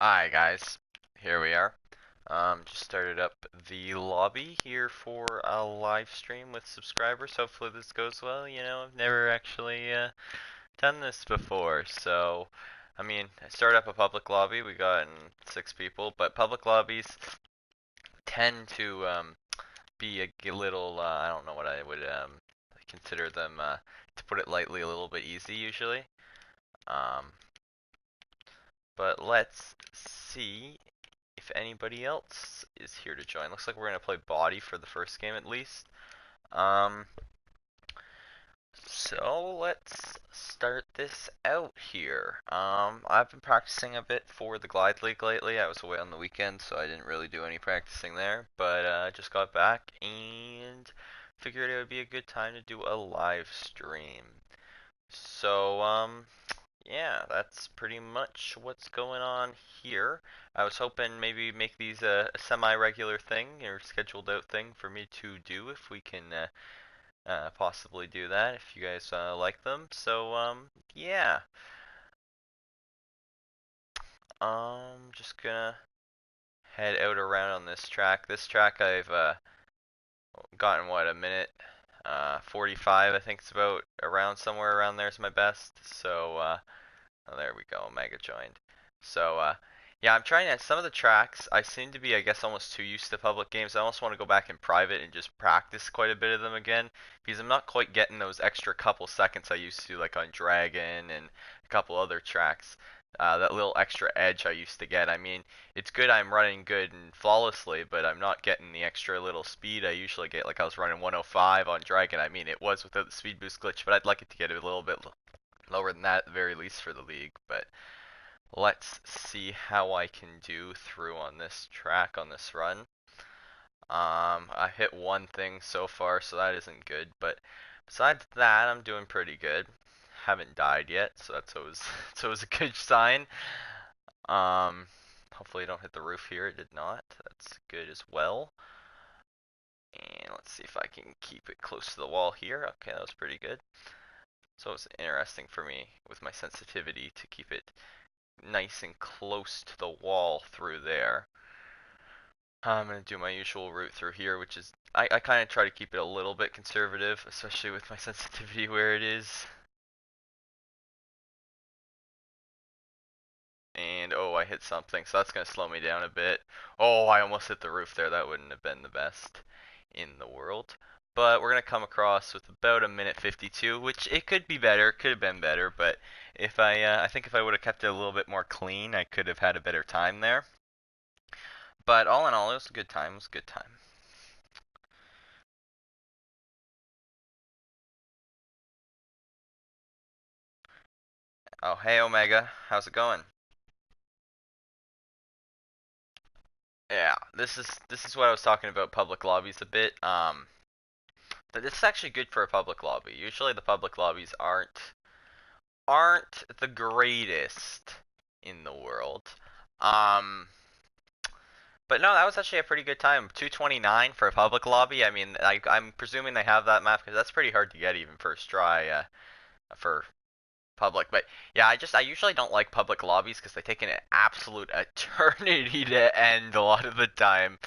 Hi guys, here we are. Just started up the lobby here for a live stream with subscribers. Hopefully this goes well. I've never actually done this before, so I started up a public lobby. We got 6 people, but public lobbies tend to be a little. I don't know what I would consider them. To put it lightly, a little bit easy usually. Um, but let's see if anybody else is here to join. Looks like we're gonna play body for the first game at least. Um, so let's start this out here. I've been practicing a bit for the Glide League lately. I was away on the weekend, so I didn't really do any practicing there. But just got back and figured it would be a good time to do a live stream. So yeah, that's pretty much what's going on here. I was hoping maybe make these a semi-regular thing or scheduled out thing for me to do if we can possibly do that if you guys like them. So yeah, just gonna head out around on this track. This track I've gotten what, a minute 45 I think it's about, around somewhere around there's my best. So oh, there we go. Mega joined. So, yeah, I'm trying to. Some of the tracks, I seem to be, I guess, almost too used to public games. I almost want to go back in private and just practice quite a bit of them again because I'm not quite getting those extra couple seconds I used to, like on Dragon and a couple other tracks. That little extra edge I used to get. It's good I'm running good and flawlessly, but I'm not getting the extra little speed I usually get. Like I was running 105 on Dragon. It was without the speed boost glitch, but I'd like it to get a little bit lower than that at the very least for the league. But let's see how I can do through on this track on this run. I hit one thing so far, so that isn't good. But besides that, I'm doing pretty good. Haven't died yet, so that's always it's always a good sign. Um, Hopefully I don't hit the roof here. It did not. That's good as well. And let's see if I can keep it close to the wall here. Okay, that was pretty good. So it's interesting for me with my sensitivity to keep it nice and close to the wall through there. I'm going to do my usual route through here, which is, I kind of try to keep it a little bit conservative, especially with my sensitivity where it is. And, oh, I hit something, so that's going to slow me down a bit. Oh, I almost hit the roof there. That wouldn't have been the best in the world. But we're going to come across with about a minute 52, which it could be better, could have been better, but if I think if I would have kept it a little bit more clean, I could have had a better time there. But all in all, it was a good time. It was a good time. Oh, hey Omega, how's it going? Yeah, this is what I was talking about public lobbies a bit. But this is actually good for a public lobby. Usually the public lobbies aren't the greatest in the world. Um, but no, that was actually a pretty good time. 229 for a public lobby. I'm presuming they have that map because that's pretty hard to get even first try for public. But yeah, I usually don't like public lobbies because they take an absolute eternity to end a lot of the time.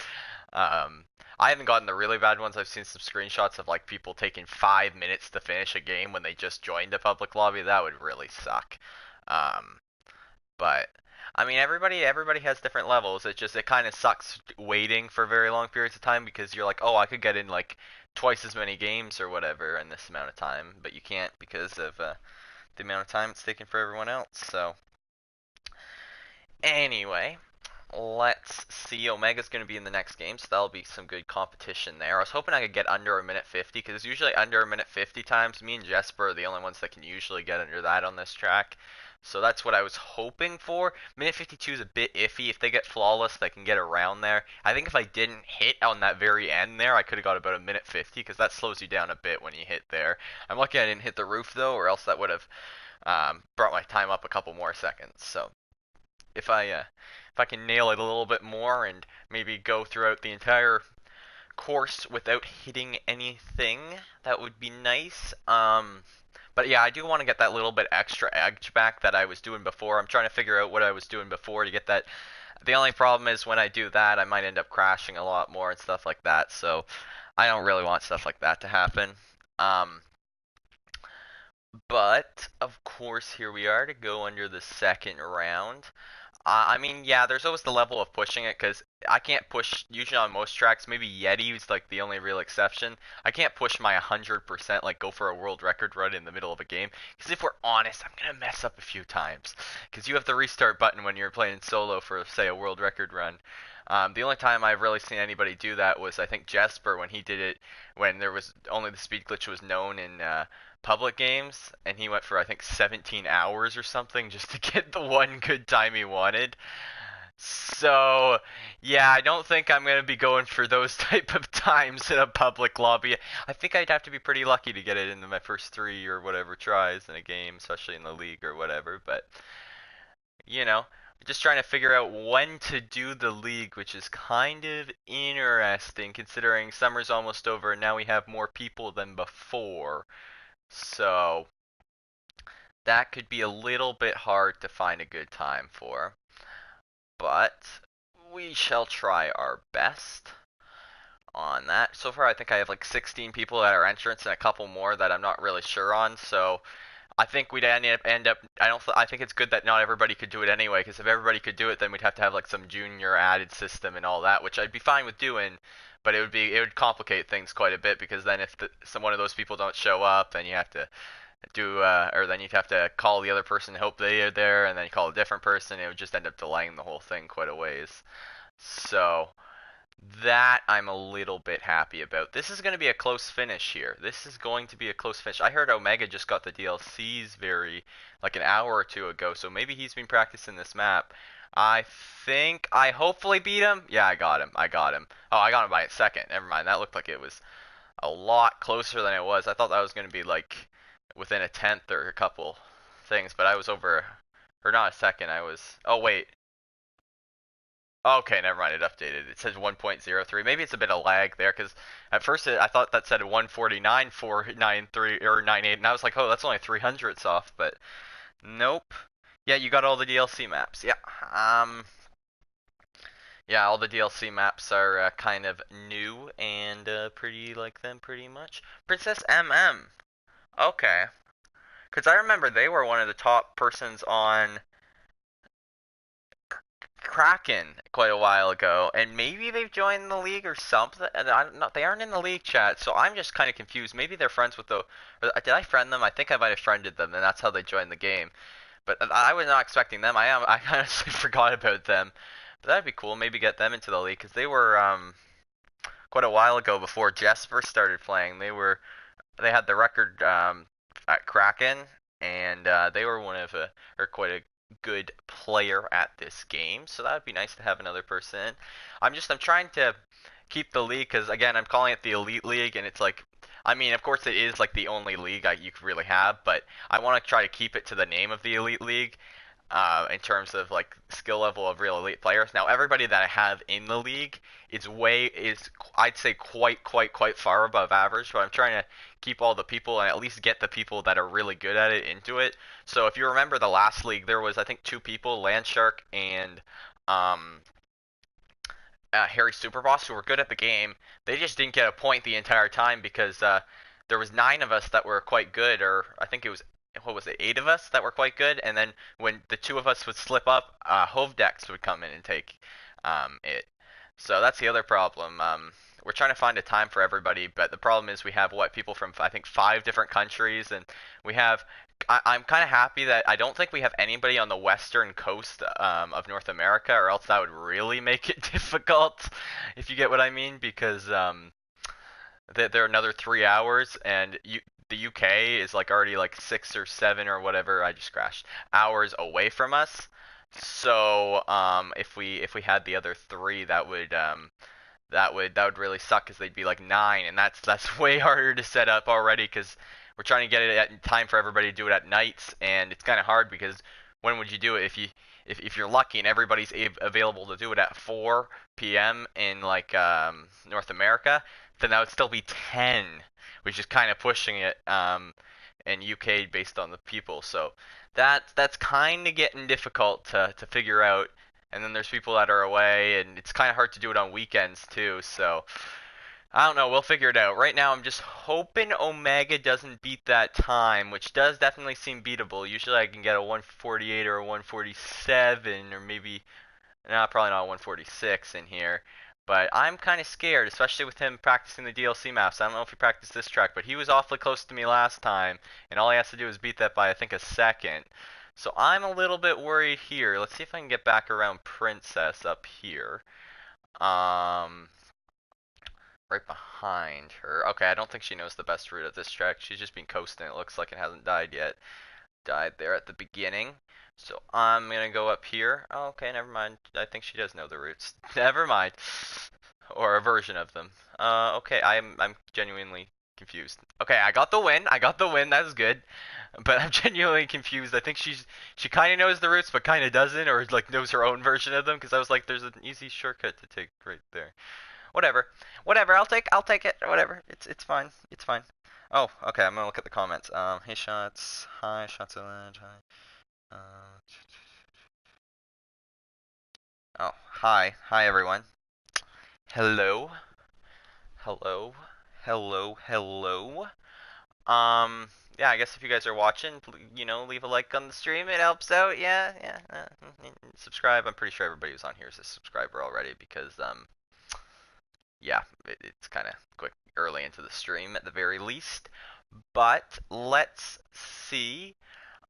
Um, I haven't gotten the really bad ones. I've seen some screenshots of like people taking 5 minutes to finish a game when they just joined a public lobby. That would really suck. Um, but everybody has different levels. It kind of sucks waiting for very long periods of time because you're like, oh, I could get in like twice as many games or whatever in this amount of time, but you can't because of the amount of time it's taking for everyone else. So anyway, let's see. Omega's going to be in the next game, so that'll be some good competition there. I was hoping I could get under a minute 50 because usually under a minute 50 times. Me and Jesper are the only ones that can usually get under that on this track. So that's what I was hoping for. Minute 52 is a bit iffy. If they get flawless, they can get around there. I think if I didn't hit on that very end there, I could have got about a minute 50 because that slows you down a bit when you hit there. I'm lucky I didn't hit the roof though, or else that would have brought my time up a couple more seconds. So if I can nail it a little bit more and maybe go throughout the entire course without hitting anything, that would be nice. But yeah, I do want to get that little bit extra edge back that I was doing before. I'm trying to figure out what I was doing before to get that. The only problem is when I do that, I might end up crashing a lot more and stuff like that. So I don't really want stuff like that to happen. Um, but of course, here we are to go under the second round. I mean, yeah, there's always the level of pushing it because I can't push, usually on most tracks, maybe Yeti's like the only real exception. I can't push my 100%, like go for a world record run in the middle of a game. Because if we're honest, I'm going to mess up a few times. Because you have the restart button when you're playing solo for, say, a world record run. The only time I've really seen anybody do that was, I think, Jesper when he did it when there was only the speed glitch was known in public games, and he went for I think 17 hours or something just to get the one good time he wanted. So, yeah, I don't think I'm going to be going for those type of times in a public lobby. I think I'd have to be pretty lucky to get it into my first 3 or whatever tries in a game, especially in the league or whatever, but you know, just trying to figure out when to do the league, which is kind of interesting considering summer's almost over and now we have more people than before. So, that could be a little bit hard to find a good time for. But we shall try our best on that. So far, I think I have like 16 people at our entrance and a couple more that I'm not really sure on. So I think we'd end up. I think it's good that not everybody could do it anyway. Because if everybody could do it, then we'd have to have like some junior added system and all that, which I'd be fine with doing. But it would complicate things quite a bit because then if some one of those people don't show up, then you have to or then you'd have to call the other person and hope they are there, and then you call a different person. It would just end up delaying the whole thing quite a ways. So that I'm a little bit happy about. This is going to be a close finish here. This is going to be a close finish. I heard Omega just got the DLCs like an hour or two ago, so maybe he's been practicing this map. I think I hopefully beat him. Yeah, I got him. Oh, I got him by a second. Never mind. That looked like it was a lot closer than it was. I thought that was going to be like within a tenth or a couple things, but I was over, or not a second. Oh wait. Okay, never mind. It updated. It says 1.03. Maybe it's a bit of lag there because at first I thought that said 149.493 or 98, and I was like, oh, that's only 300ths off. But nope. Yeah, you got all the DLC maps. Yeah. Yeah, all the DLC maps are kind of new and pretty like them pretty much. Princess MM. Okay. Because I remember they were one of the top persons on Kraken quite a while ago, and maybe they've joined the league or something. And I don't know, they aren't in the league chat, so I'm just kind of confused. Maybe they're friends with the. Or did I friend them? I think I might have friended them, and that's how they joined the game. But I was not expecting them. I honestly forgot about them. But that'd be cool. Maybe get them into the league because they were quite a while ago before Jess first started playing. They had the record at Kraken, and they were or quite a good player at this game. So that would be nice to have another person. I'm trying to keep the league because again, I'm calling it the Elite League, and it's like. I mean, of course, it is like the only league you could really have, but I want to try to keep it to the name of the Elite League in terms of like skill level of real elite players. Now, everybody that I have in the league is I'd say quite far above average. But I'm trying to keep all the people and at least get the people that are really good at it into it. So if you remember the last league, there was I think 2 people, Landshark and um, Harry Superboss, who were good at the game. They just didn't get a point the entire time because there was 9 of us that were quite good, or I think it was what was it, 8 of us that were quite good, and then when the 2 of us would slip up, Hovdex would come in and take it. So that's the other problem. We're trying to find a time for everybody, but the problem is we have people from I think 5 different countries, and we have. I'm kind of happy that I don't think we have anybody on the western coast of North America, or else that would really make it difficult, if you get what I mean, because they're another 3 hours, and the UK is like already like 6 or 7 or whatever. I just crashed hours away from us. So if we had the other 3, that would really suck because they'd be like 9, and that's way harder to set up already because we're trying to get it at time for everybody to do it at nights, and it's kind of hard because when would you do it if you're lucky and everybody's available to do it at 4 p.m. in like North America, then that would still be 10, which is kind of pushing it. and UK based on the people. So that's kind of getting difficult to figure out. And then there's people that are away, and it's kind of hard to do it on weekends too. So I don't know. We'll figure it out. Right now, I'm just hoping Omega doesn't beat that time, which does definitely seem beatable. Usually, I can get a 148 or a 147, or maybe, no, probably not a 146 in here. But I'm kind of scared, especially with him practicing the DLC maps. I don't know if he practiced this track, but he was awfully close to me last time, and all he has to do is beat that by, I think, a second. So I'm a little bit worried here. Let's see if I can get back around Princess up here. Um, right behind her. Okay, I don't think she knows the best route of this track. She's just been coasting. It looks like it hasn't died yet. Died there at the beginning. So I'm gonna go up here. Oh, okay, never mind. I think she does know the routes. Never mind. Or a version of them. Okay, I'm genuinely confused. Okay, I got the win. I got the win. That was good. But I'm genuinely confused. I think she kind of knows the routes, but kind of doesn't, or like knows her own version of them. Because I was like, there's an easy shortcut to take right there. Whatever. Whatever. I'll take it. Whatever. It's fine. It's fine. Oh, okay. I'm gonna look at the comments. Hey shots. Hi shots. Hi. Oh, hi. Hi everyone. Hello. Hello. Hello. Hello. Yeah, I guess if you guys are watching, leave a like on the stream. It helps out. Yeah, yeah. Subscribe. I'm pretty sure everybody who's on here is a subscriber already because yeah, it's kind of quick early into the stream at the very least. But let's see.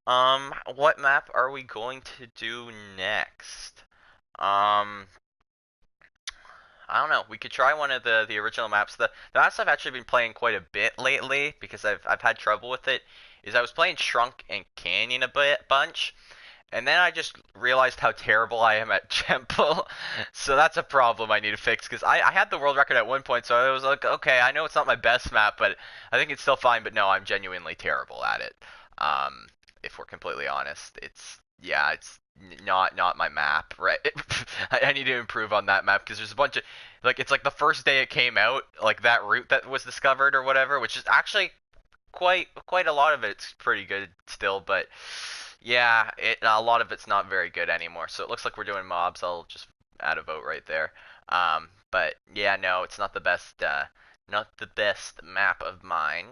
What map are we going to do next? I don't know. We could try one of the original maps. The maps I've actually been playing quite a bit lately because I've had trouble with it. Is I was playing Shrunk and Canyon a bunch, and then I just realized how terrible I am at Temple. So that's a problem I need to fix because I had the world record at one point, so I was like, okay, I know it's not my best map, but I think it's still fine. But no, I'm genuinely terrible at it. If we're completely honest, it's not my map, right? I need to improve on that map because there's a bunch of like it's like the first day it came out, like that route that was discovered or whatever, which is actually quite a lot of it's pretty good still, but yeah, a lot of it's not very good anymore. So it looks like we're doing mobs. I'll just add a vote right there. But yeah, no, it's not the best map of mine.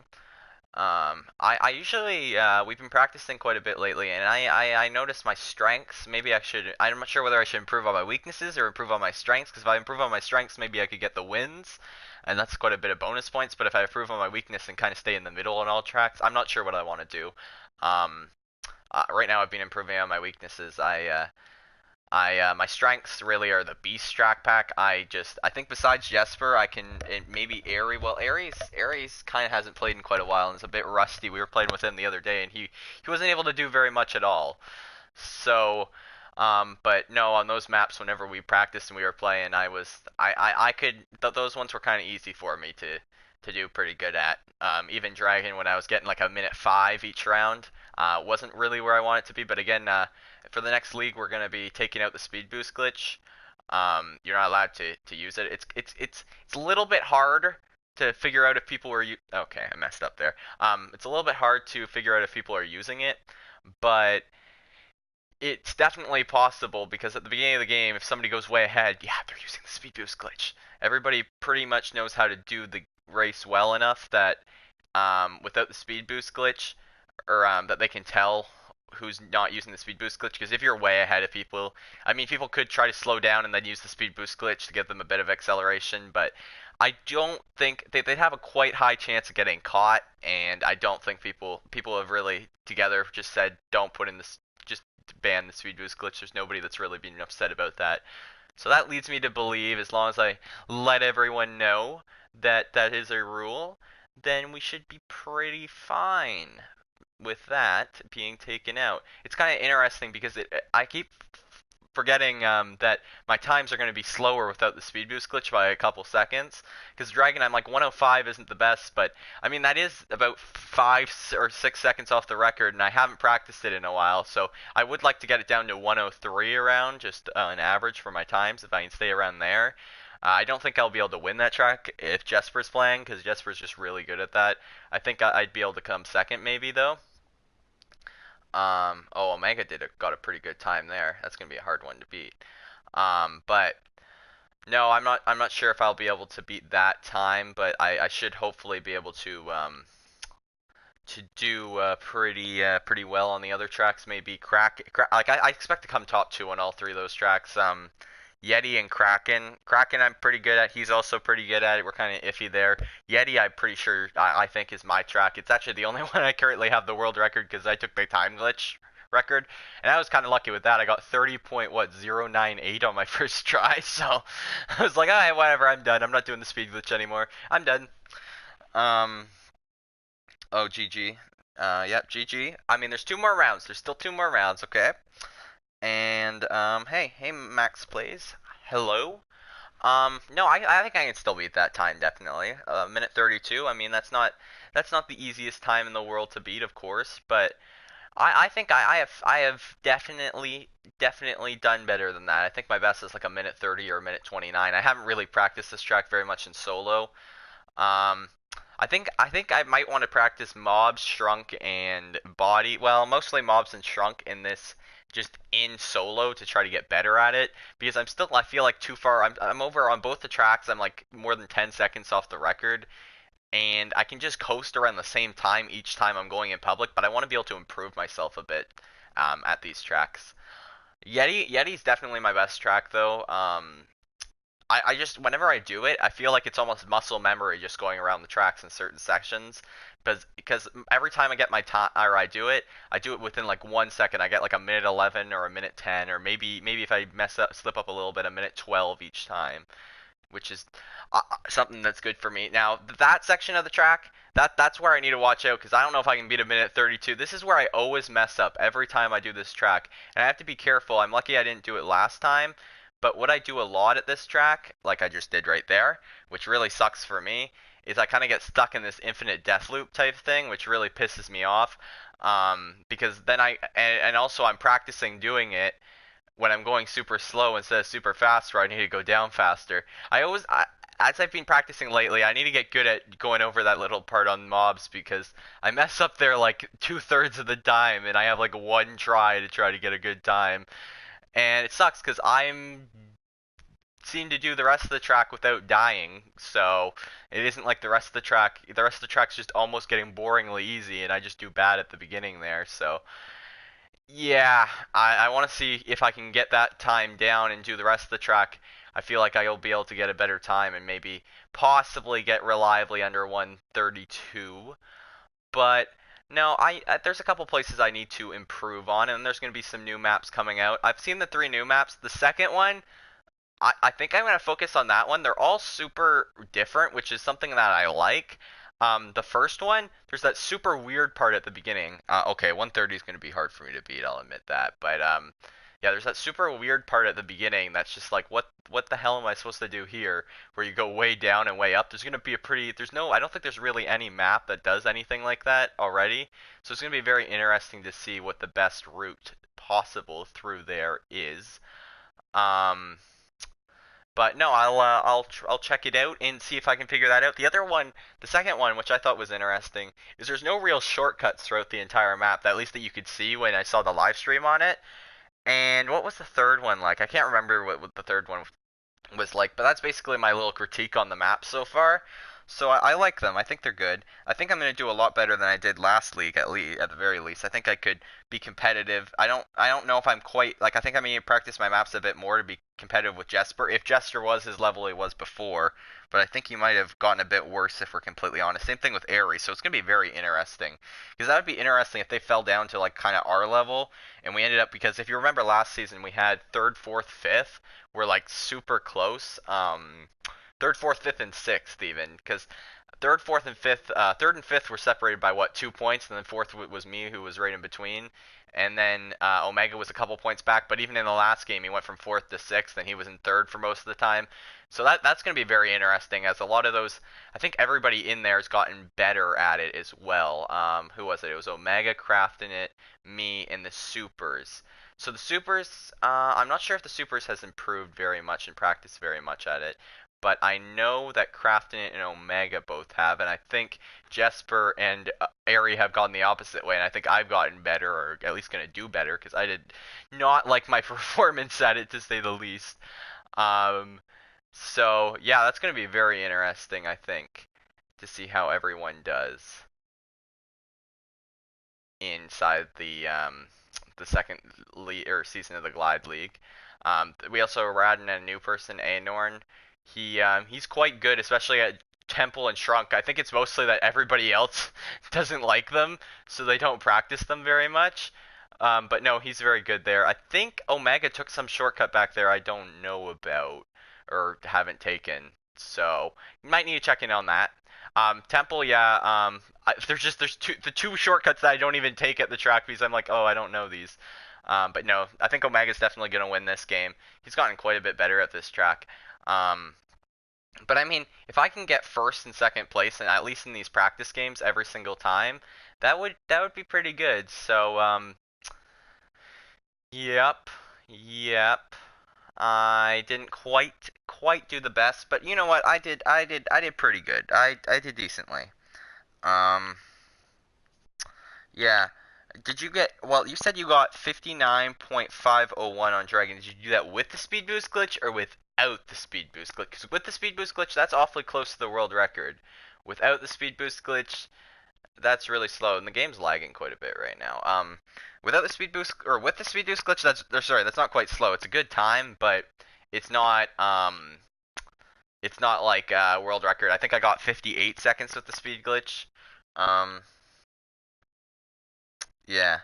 I usually we've been practicing quite a bit lately, and I noticed my strengths. Maybe I'm not sure whether I should improve on my weaknesses or improve on my strengths. Because if I improve on my strengths, maybe I could get the wins, and that's quite a bit of bonus points. But if I improve on my weakness and kind of stay in the middle on all tracks, I'm not sure what I want to do. Um, right now I've been improving on my weaknesses. My strengths really are the beast track pack. I think besides Jesper, I can maybe Aerie. Well, Aries kind of hasn't played in quite a while and is a bit rusty. We were playing with him the other day, and he wasn't able to do very much at all. So, but no, on those maps, whenever we practiced and we were playing, I could those ones were kind of easy for me to do pretty good at. Even Dragon when I was getting like a minute 5 each round, wasn't really where I want it to be. But again, for the next league, we're gonna be taking out the speed boost glitch. You're not allowed to use it. It's a little bit hard to figure out if people are okay, I messed up there. It's a little bit hard to figure out if people are using it, but it's definitely possible because at the beginning of the game, if somebody goes way ahead, yeah, they're using the speed boost glitch. Everybody pretty much knows how to do the race well enough that without the speed boost glitch, or that they can tell who's not using the speed boost glitch. Because if you're way ahead of people, I mean, people could try to slow down and then use the speed boost glitch to give them a bit of acceleration, but I don't think they'd have a quite high chance of getting caught, and I don't think people have really together just said don't put in this, just ban the speed boost glitch. There's nobody that's really been upset about that. So that leads me to believe as long as I let everyone know that that is a rule, then we should be pretty fine with that being taken out. It's kind of interesting because I keep forgetting that my times are going to be slower without the speed boost glitch by a couple seconds. Because Dragon, I'm like 105 isn't the best, but I mean that is about 5 or 6 seconds off the record, and I haven't practiced it in a while. So I would like to get it down to 103 around, just an average for my times if I can stay around there. I don't think I'll be able to win that track if Jesper's playing, because Jesper's just really good at that. I think I'd be able to come second, maybe though. Oh, Omega got a pretty good time there. That's gonna be a hard one to beat. But no, I'm not sure if I'll be able to beat that time, but I should hopefully be able to do pretty well on the other tracks. Maybe like I expect to come top two on all three of those tracks. Yeti and Kraken. Kraken I'm pretty good at. He's also pretty good at it. We're kind of iffy there. Yeti I'm pretty sure I think is my track. It's actually the only one I currently have the world record because I took my time glitch record, and I was kind of lucky with that. I got 30.098 on my first try, so I was like, alright, whatever, I'm done. I'm not doing the speed glitch anymore. I'm done. Um, oh, GG. Yep, GG. I mean, there's two more rounds. There's still two more rounds, okay? And hey, Max plays. Hello. No, I think I can still beat that time definitely. Minute 32. I mean, that's not the easiest time in the world to beat, of course, but I think I have definitely done better than that. I think my best is like a minute 30 or a minute 29. I haven't really practiced this track very much in solo. Um, I think I might want to practice mobs, shrunk, and body. Well, mostly mobs and shrunk in this just in solo to try to get better at it because I feel like too far. I'm over on both the tracks. I'm like more than 10 seconds off the record, and I can just coast around the same time each time I'm going in public. But I want to be able to improve myself a bit at these tracks. Yeti's definitely my best track though. I just whenever I do it, I feel like it's almost muscle memory just going around the tracks in certain sections. Because every time I get my time or I do it within like 1 second. I get like a minute 11 or a minute 10 or maybe if I slip up a little bit, a minute 12 each time, which is something that's good for me. Now that section of the track, that's where I need to watch out because I don't know if I can beat a minute 32. This is where I always mess up every time I do this track, and I have to be careful. I'm lucky I didn't do it last time, but what I do a lot at this track, like I just did right there, which really sucks for me, is I kind of get stuck in this infinite death loop type thing, which really pisses me off. Because then and also I'm practicing doing it when I'm going super slow instead of super fast, where I need to go down faster. As I've been practicing lately, I need to get good at going over that little part on mobs because I mess up there like 2/3 of the time, and I have like one try to get a good time, and it sucks because I'm seem to do the rest of the track without dying, so it isn't like the rest of the track. The rest of the track's just almost getting boringly easy, and I just do bad at the beginning there. So yeah, I want to see if I can get that time down and do the rest of the track. I feel like I'll be able to get a better time and maybe possibly get reliably under 132. But no, there's a couple places I need to improve on, and there's going to be some new maps coming out. I've seen the three new maps. The second one, I think I'm going to focus on that one. They're all super different, which is something that I like. The first one, there's that super weird part at the beginning. Okay, 130 is going to be hard for me to beat, I'll admit that. But yeah, there's that super weird part at the beginning that's just like, what the hell am I supposed to do here? Where you go way down and way up. There's going to be I don't think there's really any map that does anything like that already. So it's going to be very interesting to see what the best route possible through there is. Um, but no, I'll check it out and see if I can figure that out. The other one, the second one, which I thought was interesting, is there's no real shortcuts throughout the entire map, at least that you could see when I saw the live stream on it. And what was the third one like? I can't remember what the third one was like, but that's basically my little critique on the map so far. So I like them. I think they're good. I think I'm going to do a lot better than I did last league at the very least. I think I could be competitive. I don't know if I'm quite like I think I need to practice my maps a bit more to be competitive with Jesper. If Jester was his level he was before, but I think he might have gotten a bit worse if we're completely honest. Same thing with Aries. So it's going to be very interesting because that would be interesting if they fell down to like kind of our level and we ended up because if you remember last season we had third, fourth, fifth. We're like super close. Third, fourth, fifth, and sixth even because third, fourth, and fifth, third and fifth were separated by what 2 points, and then fourth was me who was right in between, and then Omega was a couple points back. But even in the last game, he went from fourth to sixth, and he was in third for most of the time. So that's going to be very interesting as a lot of those. I think everybody in there has gotten better at it as well. Who was it? It was Omega crafting it, me, and the supers. So the supers, I'm not sure if the supers has improved very much and practiced very much at it, but I know that Crafton and Omega both have, and I think Jesper and Airy have gone the opposite way, and I think I've gotten better, or at least gonna do better, because I did not like my performance at it to say the least. Um, so yeah, that's gonna be very interesting, I think, to see how everyone does inside the second or season of the Glide League. We also are adding a new person, Aenorn. He's quite good, especially at Temple and Shrunk. I think it's mostly that everybody else doesn't like them, so they don't practice them very much. But no, he's very good there. I think Omega took some shortcut back there I don't know about or haven't taken. So you might need to check in on that. Temple, yeah. There's the two shortcuts that I don't even take at the track because I'm like, oh, I don't know these. But no, I think Omega's definitely gonna win this game. He's gotten quite a bit better at this track. Um, but I mean, if I can get first and second place, and at least in these practice games every single time, that would be pretty good. So yep, yep. I didn't quite do the best, but you know what? I did pretty good. I did decently. Um, yeah. Did you get, well, you said you got 59.501 on Dragon. Did you do that with the speed boost glitch or without the speed boost glitch? Because with the speed boost glitch, that's awfully close to the world record. Without the speed boost glitch, that's really slow, and the game's lagging quite a bit right now. Without the speed boost, or with the speed boost glitch, that's not quite slow. It's a good time, but it's not, it's not like world record. I think I got 58 seconds with the speed glitch. Um, yeah.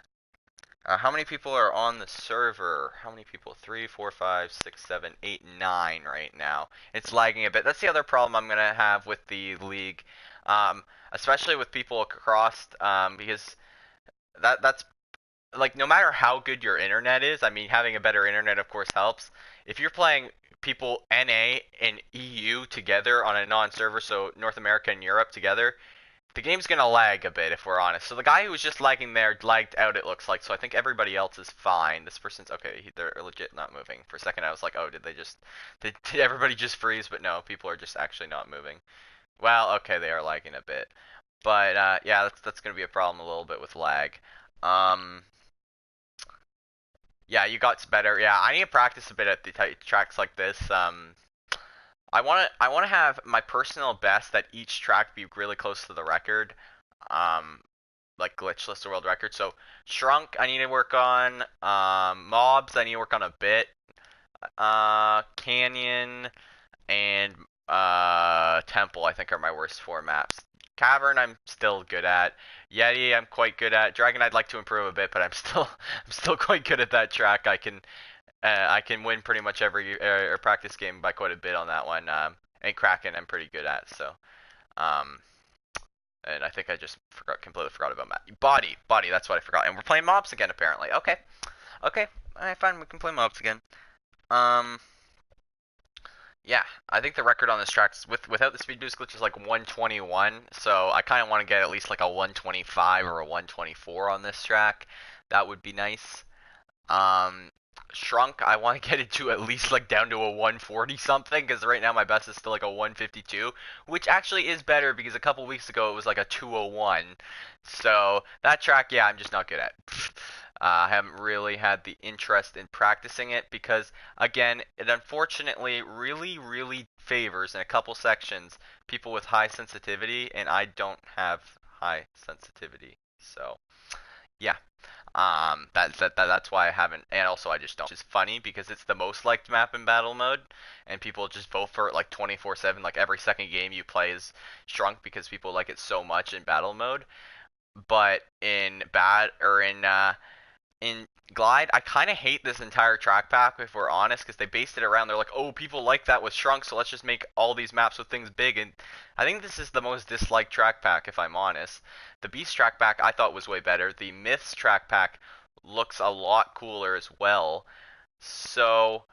How many people are on the server? How many people? 3, 4, 5, 6, 7, 8, 9 right now. It's lagging a bit. That's the other problem I'm gonna have with the league, especially with people across, because that's like no matter how good your internet is. I mean, having a better internet of course helps. If you're playing people NA and EU together on a non-server, so North America and Europe together, the game's gonna lag a bit if we're honest. So the guy who was just lagging there lagged out, it looks like. So I think everybody else is fine. This person's okay. They're legit not moving. For a second I was like, oh, did everybody just freeze? But no, people are just actually not moving. Well, okay, they are lagging a bit. But yeah, that's gonna be a problem a little bit with lag. Um, yeah, you got better. Yeah, I need to practice a bit at the tracks like this. I wanna have my personal best at each track be really close to the record. Um, like glitchless or world record. So Shrunk, I need to work on. Mobs, I need to work on a bit. Canyon and Temple, I think are my worst four maps. Cavern, I'm still good at. Yeti, I'm quite good at. Dragon, I'd like to improve a bit, but I'm still I'm still quite good at that track. I can win pretty much every practice game by quite a bit on that one. And Kraken, I'm pretty good at. So, um, and I think I just completely forgot about Matt. Body, that's what I forgot. And we're playing mobs again, apparently. Okay, alright, fine, we can play mobs again. Um, yeah, I think the record on this track without the speed boost glitch is like 121. So I kind of want to get at least like a 125 or a 124 on this track. That would be nice. Um, Shrunk, I want to get it to at least like down to a 140 something because right now my best is still like a 152, which actually is better because a couple weeks ago it was like a 201. So that track, yeah, I'm just not good at. I haven't really had the interest in practicing it because, again, it unfortunately really favors in a couple sections people with high sensitivity, and I don't have high sensitivity. So, yeah. That's why I haven't, and also I just don't. Which is funny because it's the most liked map in battle mode, and people just vote for it like 24/7. Like every second game you play is Shrunk because people like it so much in battle mode. But in Glide, I kind of hate this entire track pack if we're honest, because they based it around. They're like, oh, people like that with Shrunk, so let's just make all these maps with things big. And I think this is the most disliked track pack, if I'm honest. The Beast track pack I thought was way better. The Myths track pack looks a lot cooler as well. So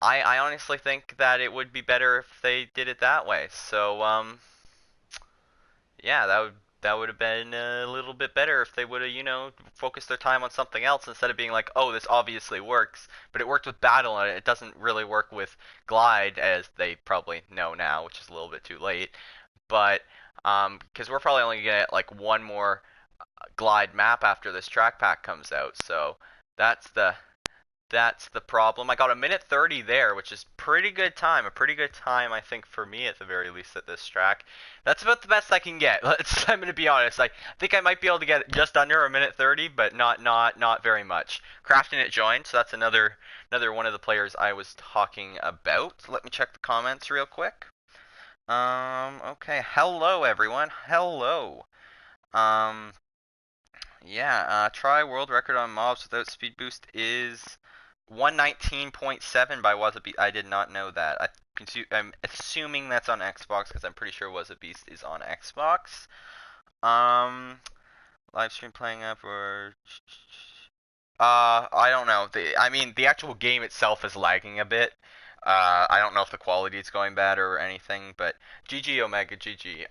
I honestly think that it would be better if they did it that way. So yeah, that would have been a little bit better if they would have, focused their time on something else instead of being like, oh, this obviously works, but it worked with battle and it doesn't really work with glide, as they probably know now, which is a little bit too late. But because we're probably only gonna get like one more glide map after this track pack comes out, so that's the that's the problem. I got a minute 30 there, which is pretty good time. A pretty good time, I think, for me at the very least at this track. That's about the best I can get. I'm going to be honest. I think I might be able to get just under a minute 30, but not very much. Crafting it joined, so that's another one of the players I was talking about. Let me check the comments real quick. Okay. Hello, everyone. Hello. Um, yeah, try world record on mobs without speed boost is 119.7 by Wasabi. I did not know that. I'm assuming that's on Xbox because I'm pretty sure Wasabeast is on Xbox. Um, live stream playing up or I don't know. I mean, the actual game itself is lagging a bit. I don't know if the quality is going bad or anything, but GG Omega GG.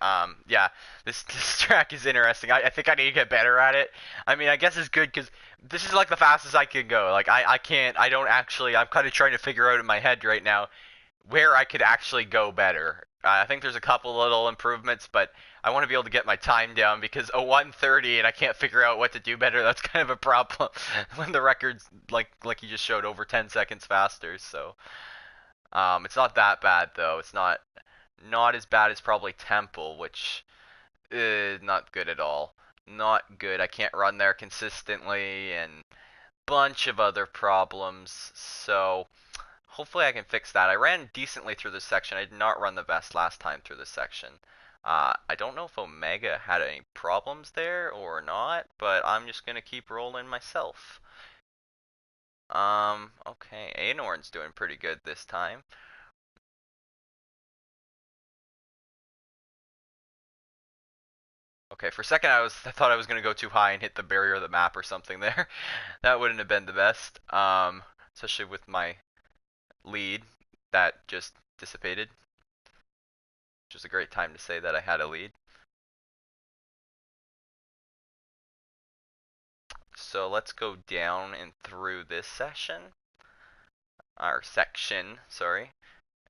Yeah, this track is interesting. I think I need to get better at it. I mean, I guess it's good because this is like the fastest I can go. Like I can't. I don't actually. I'm kind of trying to figure out in my head right now where I could actually go better. I think there's a couple little improvements, but I want to be able to get my time down because a 1:30 and I can't figure out what to do better. That's kind of a problem when the record's like you just showed over 10 seconds faster. So it's not that bad though. It's not as bad as probably Temple, which is not good at all. Not good. I can't run there consistently and bunch of other problems. So hopefully I can fix that. I ran decently through this section. I did not run the best last time through this section. I don't know if Omega had any problems there or not, but I'm just gonna keep rolling myself. Okay, Anorn's doing pretty good this time. Okay, for a second I thought I was gonna go too high and hit the barrier of the map or something there. That wouldn't have been the best. Especially with my lead that just dissipated. Which was a great time to say that I had a lead. So let's go down and through this session. Or section, sorry.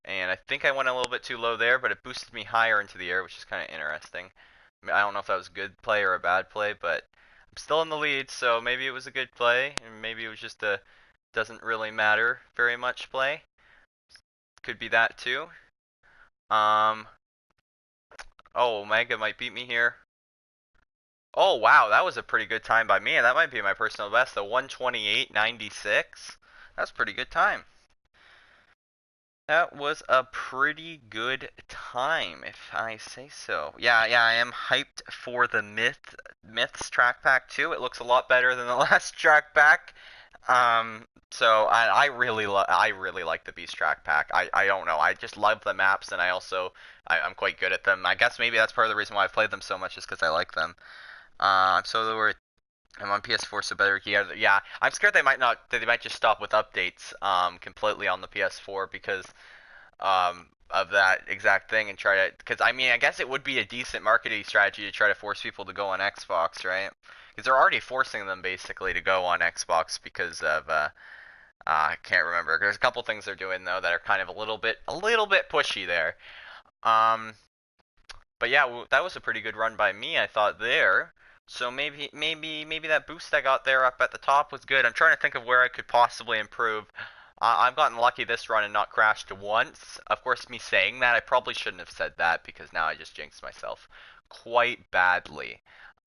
And I think I went a little bit too low there, but it boosted me higher into the air, which is kind of interesting. I mean, I don't know if that was a good play or a bad play, but I'm still in the lead, so maybe it was a good play, and maybe it was just a doesn't really matter very much play. Could be that too. Oh, Omega might beat me here. Oh, wow, that was a pretty good time by me, and that might be my personal best, the 128.96. That's a pretty good time. That was a pretty good time, if I say so. Yeah, I am hyped for the Myths track pack too. It looks a lot better than the last track pack. So I really like the Beast track pack. I don't know. I just love the maps, and I'm quite good at them. I guess maybe that's part of the reason why I've played them so much is because I like them. So I'm on PS4, so better gear. Yeah, I'm scared they might just stop with updates completely on the PS4 because of that exact thing and try to, because I mean I guess it would be a decent marketing strategy to try to force people to go on Xbox, right? Because they're already forcing them basically to go on Xbox because of I can't remember. There's a couple things they're doing though that are kind of a little bit pushy there. But yeah, that was a pretty good run by me, I thought there. So maybe that boost I got there up at the top was good. I'm trying to think of where I could possibly improve. I've gotten lucky this run and not crashed once. Of course, me saying that, I probably shouldn't have said that because now I just jinxed myself quite badly.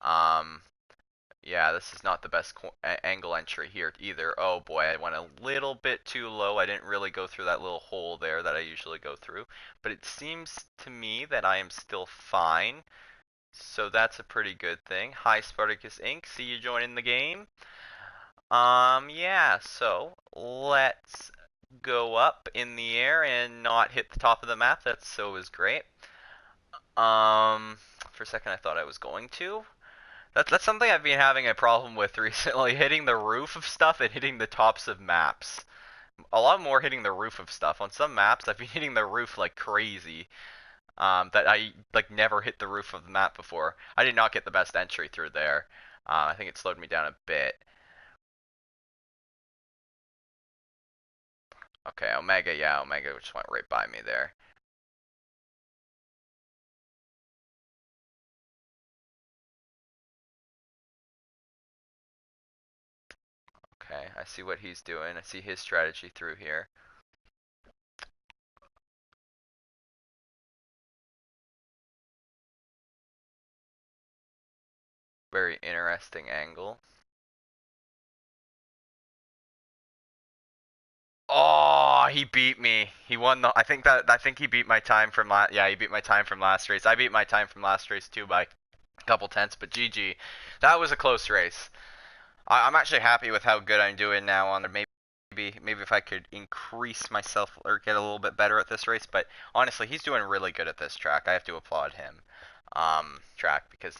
Yeah, this is not the best angle entry here either. Oh boy, I went a little bit too low. I didn't really go through that little hole there that I usually go through. But it seems to me that I am still fine. So that's a pretty good thing. Hi Spartacus Inc. See you joining the game. Yeah, so let's go up in the air and not hit the top of the map. That so is great. For a second I thought I was going to. That's something I've been having a problem with recently, hitting the roof of stuff and hitting the tops of maps. A lot more hitting the roof of stuff. On some maps, I've been hitting the roof like crazy. that I like never hit the roof of the map before. I did not get the best entry through there. I think it slowed me down a bit. Okay, Omega, yeah, Omega just went right by me there. Okay, I see what he's doing. I see his strategy through here. Very interesting angle. Oh, he beat me. He won the. I think he beat my time from last. Yeah, he beat my time from last race. I beat my time from last race too by a couple tenths. But GG, that was a close race. I'm actually happy with how good I'm doing now on the maybe if I could increase myself or get a little bit better at this race. But honestly, he's doing really good at this track. I have to applaud him. Track because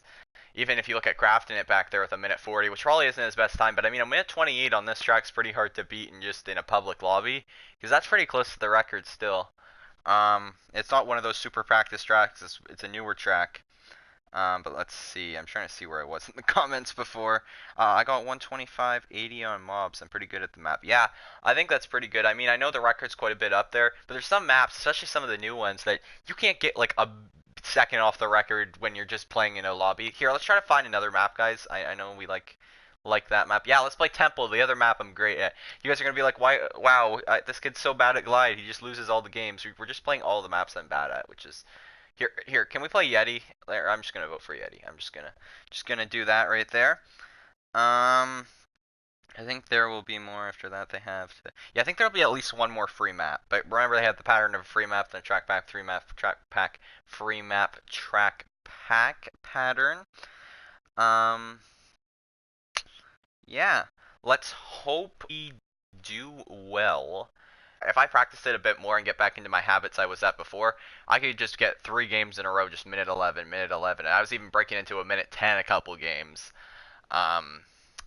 even if you look at crafting it back there with a minute 40, which probably isn't his best time, but I mean a minute 28 on this track's pretty hard to beat in just in a public lobby because that's pretty close to the record still. It's not one of those super practice tracks. It's a newer track. But let's see. I'm trying to see where I was in the comments before. I got 125.80 on mobs. I'm pretty good at the map. Yeah, I think that's pretty good. I mean, I know the record's quite a bit up there, but there's some maps, especially some of the new ones, that you can't get like a second off the record when you're just playing in a lobby. Here, let's try to find another map, guys. I know we like that map. Yeah, let's play Temple, the other map I'm great at. You guys are gonna be like, why? Wow, this kid's so bad at Glide. He just loses all the games. We're just playing all the maps I'm bad at, which is here. Can we play Yeti? I'm just gonna vote for Yeti. I'm just gonna do that right there. I think there will be more after that. They have to. Yeah, I think there'll be at least one more free map. But remember, they have the pattern of a free map, then track back, free map, track pack, free map, track pack pattern. Um, yeah. Let's hope we do well. If I practiced it a bit more and get back into my habits I was at before, I could just get 3 games in a row, just minute 11, minute 11. And I was even breaking into a minute 10 a couple games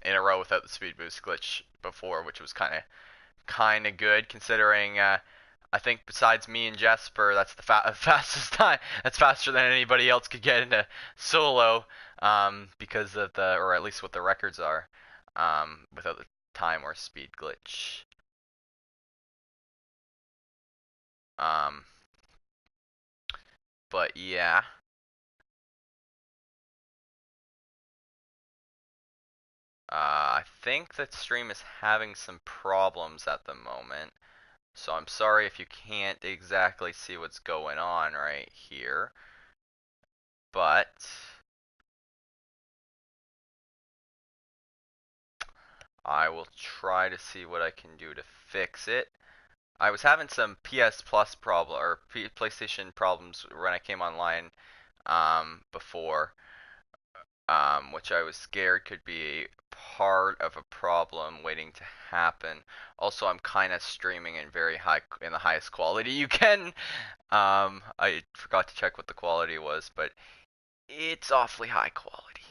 in a row without the speed boost glitch before, which was kind of good considering. I think besides me and Jesper, that's the fastest time. That's faster than anybody else could get into solo, because of or at least what the records are, without the time or speed glitch. Um, but yeah. I think that stream is having some problems at the moment. So I'm sorry if you can't exactly see what's going on right here. But I will try to see what I can do to fix it. I was having some PS Plus problem or PlayStation problems when I came online before, which I was scared could be part of a problem waiting to happen. Also, I'm kind of streaming in in the highest quality you can. I forgot to check what the quality was, but it's awfully high quality.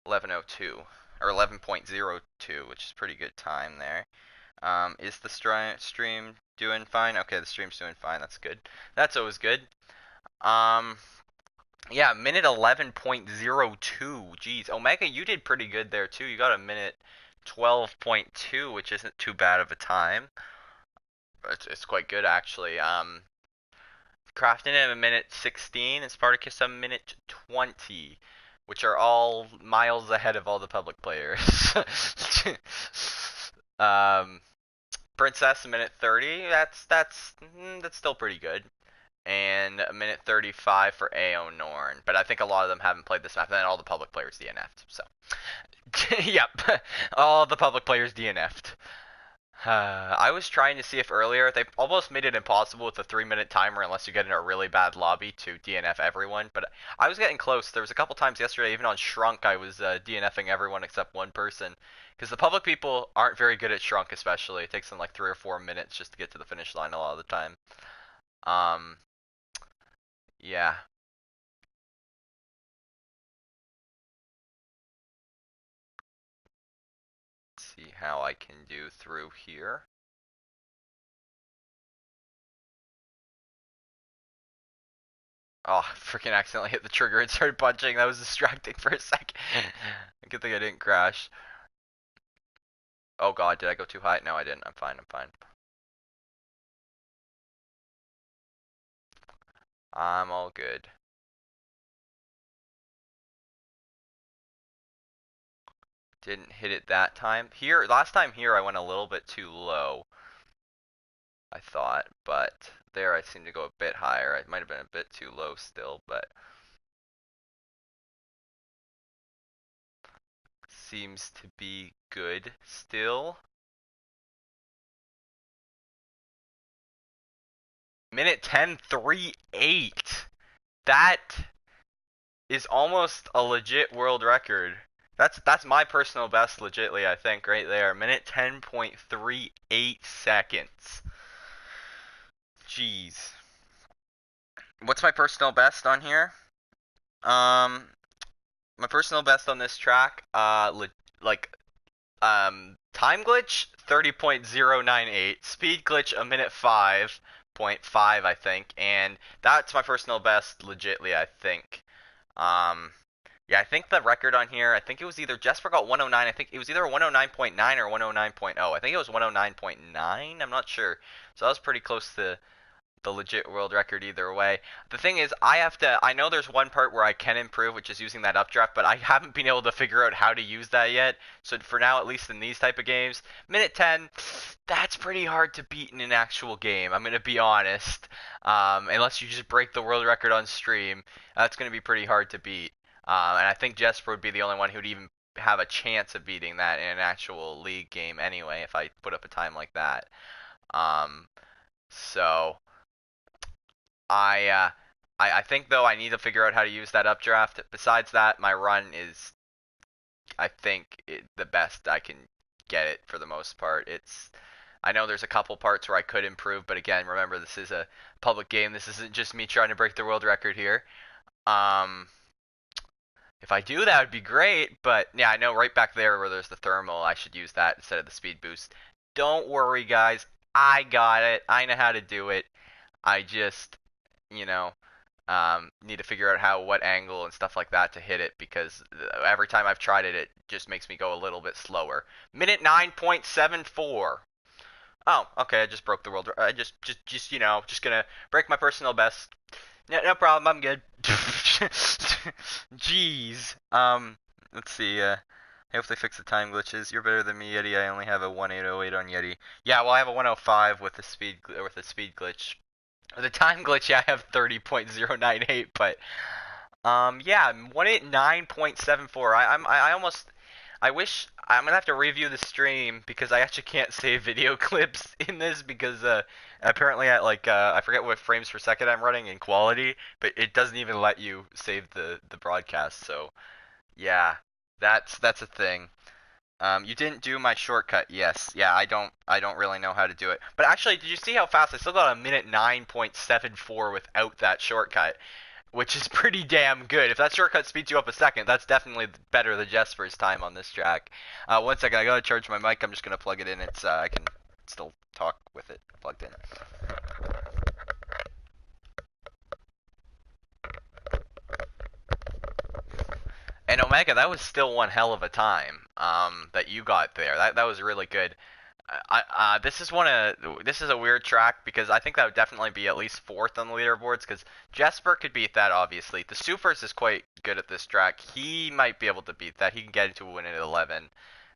1102 or 11.02, which is pretty good time there. Is the stream doing fine? Okay, the stream's doing fine. That's good. That's always good. Um, yeah, minute 11.02. Jeez, Omega, you did pretty good there too. You got a minute 12.2, which isn't too bad of a time. It's quite good actually. Crafton at a minute 16 and Spartacus a minute 20, which are all miles ahead of all the public players. um, Princess a minute 30. That's still pretty good. And a minute 35 for AO Norn. But I think a lot of them haven't played this map. And then all the public players DNF'd. So, yep, all the public players DNF'd. I was trying to see if earlier they almost made it impossible with the 3-minute timer unless you get in a really bad lobby to DNF everyone. But I was getting close. There was a couple times yesterday, even on Shrunk, I was DNFing everyone except one person. Because the public people aren't very good at Shrunk, especially. It takes them like 3 or 4 minutes just to get to the finish line a lot of the time. Um, yeah. Let's see how I can do through here. Oh, freaking accidentally hit the trigger and started punching. That was distracting for a second. Good thing I didn't crash. Oh god, did I go too high? No, I didn't. I'm fine, I'm fine. I'm all good. Didn't hit it that time. Here, last time here I went a little bit too low, I thought, but there I seemed to go a bit higher. It might have been a bit too low still, but seems to be good still. Minute 10:38. That is almost a legit world record. That's my personal best legitly, I think, right there. Minute 10.38 seconds. Jeez. What's my personal best on here? Um my personal best on this track, like time glitch 30.098, speed glitch a minute 5.5 I think, and that's my personal best legitly I think. Um yeah, I think the record on here, I think it was either Jesper got 109, I think it was either 109.9 or 109.0. I think it was 109.9, I'm not sure. So that was pretty close to the legit world record either way. The thing is, I know there's one part where I can improve, which is using that updraft, but I haven't been able to figure out how to use that yet. So for now, at least in these type of games, minute 10, that's pretty hard to beat in an actual game. I'm going to be honest. Unless you just break the world record on stream, that's going to be pretty hard to beat. And I think Jesper would be the only one who'd even have a chance of beating that in an actual league game anyway, if I put up a time like that. Um, so I think though I need to figure out how to use that updraft. Besides that, my run is, I think, the best I can get it for the most part. I know there's a couple parts where I could improve, but again, remember this is a public game. This isn't just me trying to break the world record here. Um, if I do, that would be great. But yeah, I know right back there where there's the thermal, I should use that instead of the speed boost. Don't worry, guys. I got it. I know how to do it. I just, you know, need to figure out what angle and stuff like that to hit it, because every time I've tried it, it just makes me go a little bit slower. Minute 9.74. Oh, okay, I just broke the world. I just gonna break my personal best. No problem, I'm good. Jeez. Let's see. I hope they fix the time glitches. You're better than me, Yeti. I only have a 1808 on Yeti. Yeah, well, I have a 105 with the speed glitch. The time glitch, yeah, I have 30.098, but yeah, 189.74. I almost, I wish I'm gonna have to review the stream because I actually can't save video clips in this because apparently at I forget what frames per second I'm running in quality, but it doesn't even let you save the broadcast. So yeah, that's a thing. You didn't do my shortcut. Yes. Yeah, I don't really know how to do it. But actually, did you see how fast I still got a minute 9.74 without that shortcut, which is pretty damn good. If that shortcut speeds you up a second, that's definitely better than Jesper's time on this track. 1 second, I gotta charge my mic. I'm just gonna plug it in. It's I can still talk with it plugged in. And Omega, that was still one hell of a time that you got there. That was really good. This is a weird track because I think that would definitely be at least fourth on the leaderboards because Jesper could beat that obviously. The Supers is quite good at this track. He might be able to beat that. He can get into a win at 11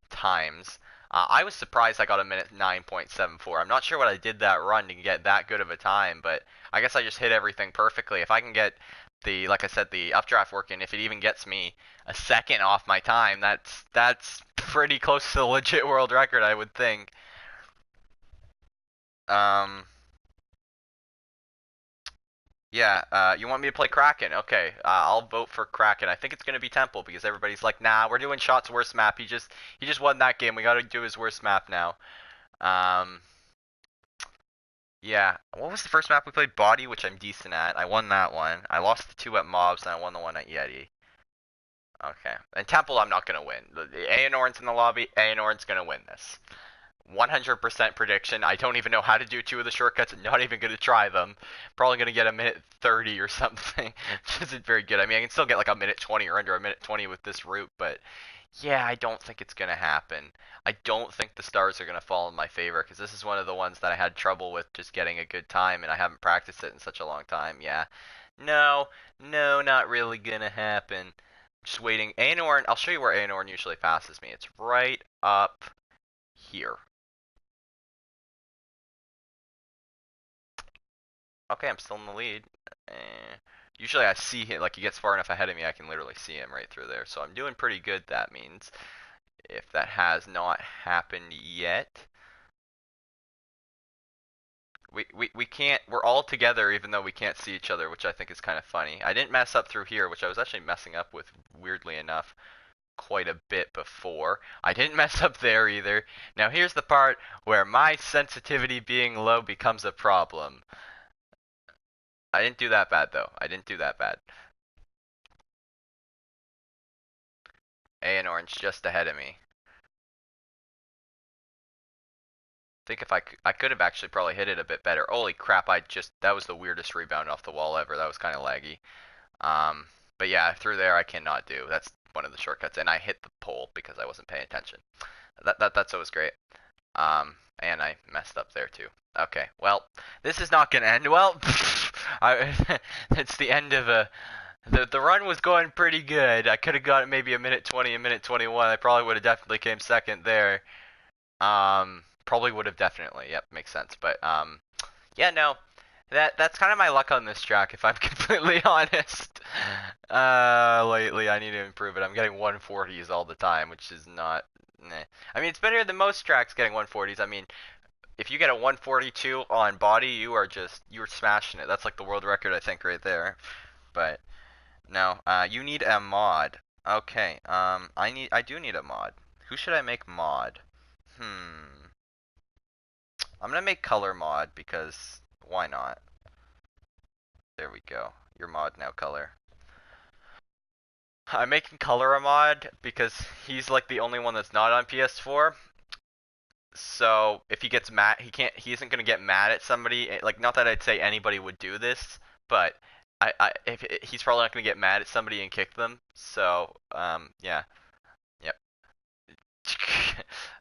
times. I was surprised I got a minute 9.74. I'm not sure what I did that run to get that good of a time, but I guess I just hit everything perfectly. If I can get like I said, the updraft working, if it even gets me a second off my time, that's pretty close to the legit world record, I would think. Um, yeah, you want me to play Kraken? Okay, I'll vote for Kraken. I think it's gonna be Temple because everybody's like, nah, we're doing Shot's worst map. He just won that game. We gotta do his worst map now. Um, yeah. What was the first map we played? Body, which I'm decent at. I won that one. I lost the two at Mobs, and I won the one at Yeti. Okay. And Temple, I'm not gonna win. Aenorn's in the lobby. Aenorn's gonna win this. 100% prediction. I don't even know how to do two of the shortcuts. Not even going to try them. Probably going to get a minute 30 or something, which isn't very good. I mean, I can still get like a minute 20 or under a minute 20 with this route, but yeah, I don't think it's going to happen. I don't think the stars are going to fall in my favor because this is one of the ones that I had trouble with just getting a good time, and I haven't practiced it in such a long time. Yeah. No, no, not really going to happen. Just waiting. Aenorn, I'll show you where Aenorn usually passes me. It's right up here. Okay, I'm still in the lead. Usually I see him, like he gets far enough ahead of me, I can literally see him right through there. So I'm doing pretty good, that means. If that has not happened yet, we can't, we're all together even though we can't see each other, which I think is kind of funny. I didn't mess up through here, which I was actually messing up with, weirdly enough, quite a bit before. I didn't mess up there either. Now here's the part where my sensitivity being low becomes a problem. I didn't do that bad though. I didn't do that bad. A and Orange just ahead of me. Think if I could have actually probably hit it a bit better. Holy crap, that was the weirdest rebound off the wall ever. That was kind of laggy. But yeah, through there I cannot do. That's one of the shortcuts. And I hit the pole because I wasn't paying attention. That's always great. And I messed up there too. Okay, well, this is not gonna end well. It's the end of a. The run was going pretty good. I could have got maybe a minute 20, a minute 21. I probably would have definitely came second there. Probably would have definitely. Yep, makes sense. But yeah, no, that's kind of my luck on this track, if I'm completely honest. Lately I need to improve it. I'm getting 140s all the time, which is not. Nah. I mean, it's better than most tracks getting 140s. I mean, if you get a 142 on body, you're smashing it. That's like the world record, I think, right there. But no, you need a mod. Okay, I do need a mod. Who should I make mod? I'm gonna make color mod because why not? There we go. Your mod now color. I'm making color a mod because he's like the only one that's not on PS4. So if he gets mad, he isn't gonna get mad at somebody. Like, not that I'd say anybody would do this, but if he's probably not gonna get mad at somebody and kick them. So yeah, yep.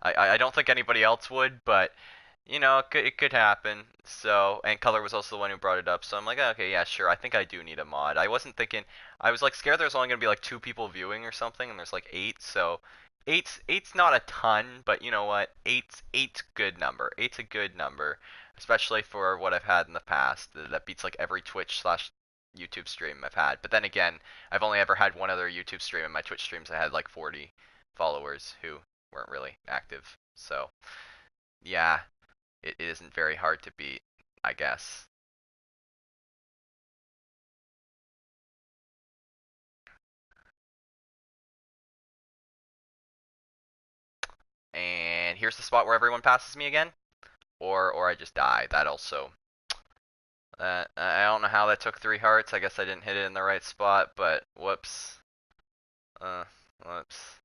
I don't think anybody else would, but you know, it could happen. So, and Color was also the one who brought it up. So I'm like, okay, yeah, sure. I think I do need a mod. I wasn't thinking. I was like scared there's only gonna be like 2 people viewing or something, and there's like 8. So, eight's not a ton, but you know what? Eight's good number. Eight's a good number, especially for what I've had in the past. That beats like every Twitch slash YouTube stream I've had. But then again, I've only ever had one other YouTube stream. In my Twitch streams, I had like 40 followers who weren't really active. So, yeah, it isn't very hard to beat, I guess. And here's the spot where everyone passes me again, or I just die. That also. I don't know how that took 3 hearts. I guess I didn't hit it in the right spot, but whoops. Whoops.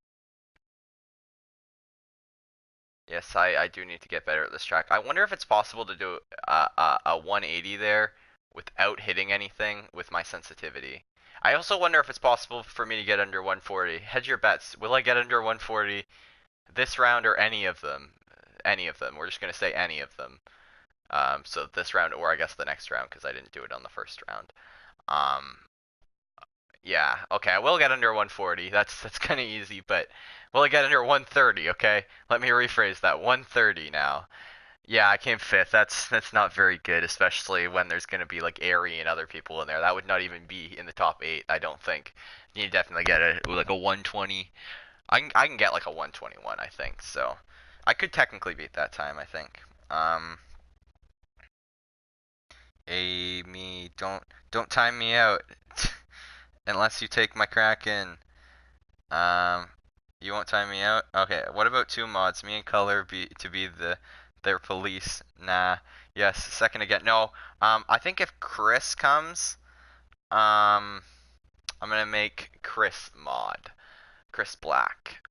Yes, I do need to get better at this track. I wonder if it's possible to do a 180 there without hitting anything with my sensitivity. I also wonder if it's possible for me to get under 140. Hedge your bets. Will I get under 140 this round or any of them? Any of them. We're just going to say any of them. So this round, or I guess the next round, because I didn't do it on the first round. Um, yeah, okay, I will get under 140. That's kind of easy, but will I get under 130? Okay, let me rephrase that. 130 now. Yeah, I came fifth. That's not very good, especially when there's gonna be like Airy and other people in there. That would not even be in the top 8, I don't think. You definitely get like a 120. I can get like a 121, I think. So I could technically beat that time, I think. Me, don't time me out unless you take my Kraken. Um, you won't time me out? Okay, what about 2 mods? Me and Color to be their police. Nah. Yes, second again. No. I think if Chris comes, I'm gonna make Chris mod. Chris Black.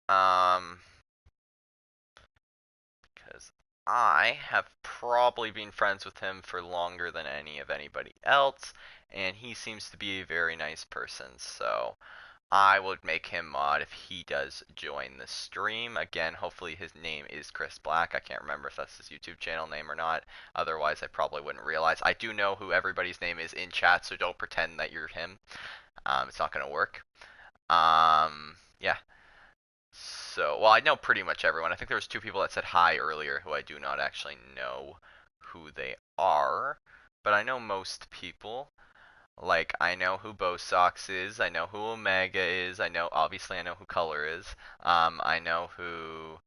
Um I have probably been friends with him for longer than anybody else, and he seems to be a very nice person, so I would make him mod if he does join the stream. Again, hopefully his name is Chris Black. I can't remember if that's his YouTube channel name or not. Otherwise, I probably wouldn't realize. I do know who everybody's name is in chat, so don't pretend that you're him. It's not going to work. Yeah. So, well, I know pretty much everyone. I think there was 2 people that said hi earlier who I do not actually know who they are, but I know most people. Like, I know who Bosox is, I know who Omega is, obviously I know who Color is, I know who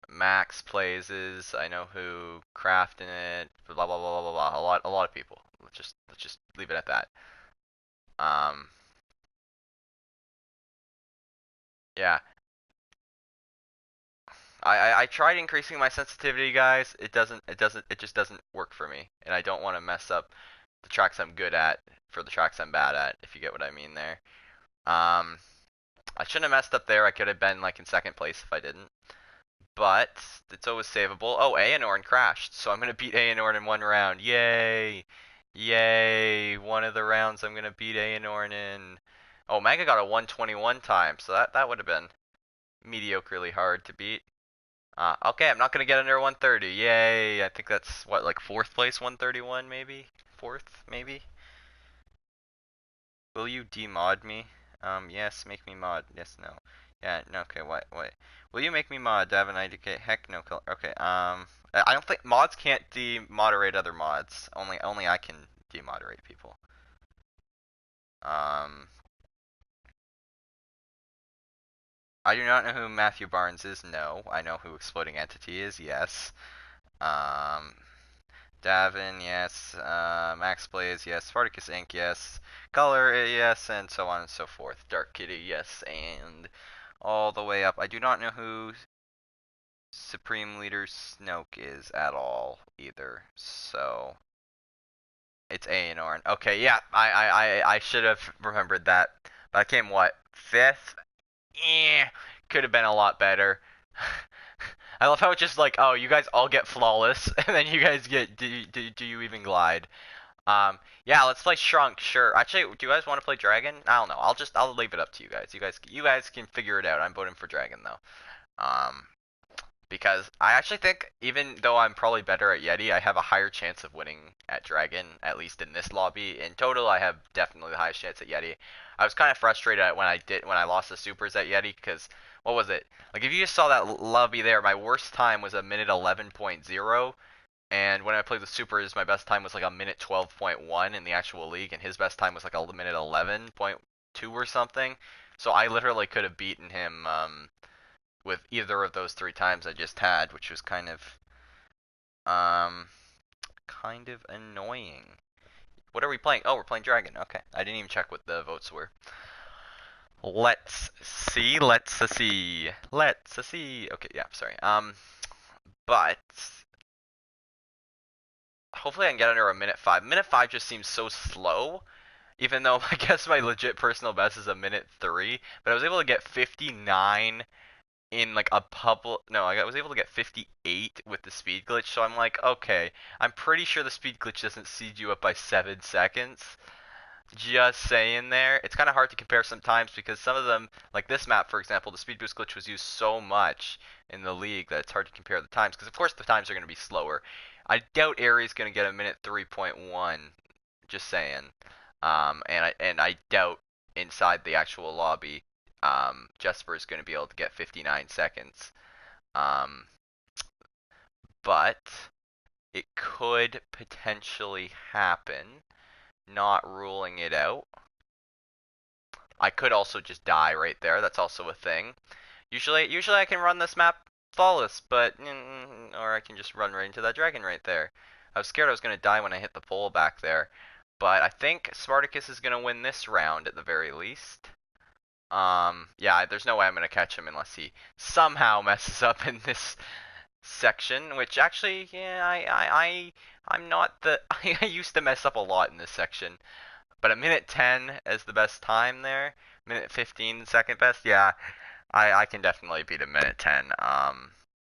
Max plays is, I know who Craft in it, blah blah blah blah blah, a lot of people. Let's just leave it at that. Um, yeah, I tried increasing my sensitivity, guys. It just doesn't work for me, and I don't want to mess up the tracks I'm good at for the tracks I'm bad at, if you get what I mean there. Um, I shouldn't have messed up there. I could have been like in second place if I didn't. But it's always savable. Oh, Aenorn crashed, so I'm gonna beat Aenorn in one round. Yay! Yay! One of the rounds I'm gonna beat Aenorn in. Oh, Mega got a 121 time, so that would have been mediocrely hard to beat. Okay, I'm not gonna get under 130. Yay! I think that's what, like fourth place, 131 maybe? Fourth maybe? Will you demod me? Yes, make me mod. Yes, no. Yeah, no, okay, what? Will you make me mod, Davin IDK? Heck no, okay, I don't think, mods can't demoderate other mods. Only I can demoderate people. Um, I do not know who Matthew Barnes is, no. I know who Exploding Entity is, yes. Um, Davin, yes. Max Blaze, yes. Spartacus Inc., yes. Color, yes, and so on and so forth. Dark Kitty, yes, and all the way up. I do not know who Supreme Leader Snoke is at all either. So it's Aenorn. Okay, yeah, I should have remembered that. But I came what? Fifth? Could have been a lot better. I love how it's just like, oh, you guys all get flawless, and then you guys get, do you even glide? Yeah, let's play Shrunk, sure. Actually, do you guys want to play Dragon? I don't know. I'll leave it up to you guys. You guys can figure it out. I'm voting for Dragon though. Um, because I actually think even though I'm probably better at Yeti, I have a higher chance of winning at Dragon, at least in this lobby. In total, I have definitely the highest chance at Yeti. I was kind of frustrated when I lost the supers at Yeti because what was it? Like if you just saw that lobby there, my worst time was a minute 11.0, and when I played the supers, my best time was like a minute 12.1 in the actual league, and his best time was like a minute 11.2 or something. So I literally could have beaten him with either of those 3 times I just had, which was um kind of annoying. What are we playing? Oh, we're playing Dragon. Okay, I didn't even check what the votes were. Let's see. Let's see. Okay, yeah, sorry. But hopefully I can get under a minute 5. Minute 5 just seems so slow. Even though I guess my legit personal best is a minute 3, but I was able to get 59 in like a public. No, I was able to get 58 with the speed glitch. So I'm like, okay, I'm pretty sure the speed glitch doesn't speed you up by 7 seconds. Just saying there. It's kind of hard to compare sometimes because some of them, like this map for example, the speed boost glitch was used so much in the league that it's hard to compare the times because of course the times are going to be slower. I doubt Aries going to get a minute 3.1. Just saying. And I doubt inside the actual lobby, Jesper is going to be able to get 59 seconds. Um, but it could potentially happen. Not ruling it out. I could also just die right there. That's also a thing. Usually I can run this map flawless, but or I can just run right into that dragon right there. I was scared I was gonna die when I hit the pole back there, but I think Spartacus is gonna win this round at the very least. Yeah, there's no way I'm gonna catch him unless he somehow messes up in this section. Which actually, yeah, I'm not the. I used to mess up a lot in this section. But a minute 10 as the best time there. Minute 15 second best. Yeah, I can definitely beat a minute 10.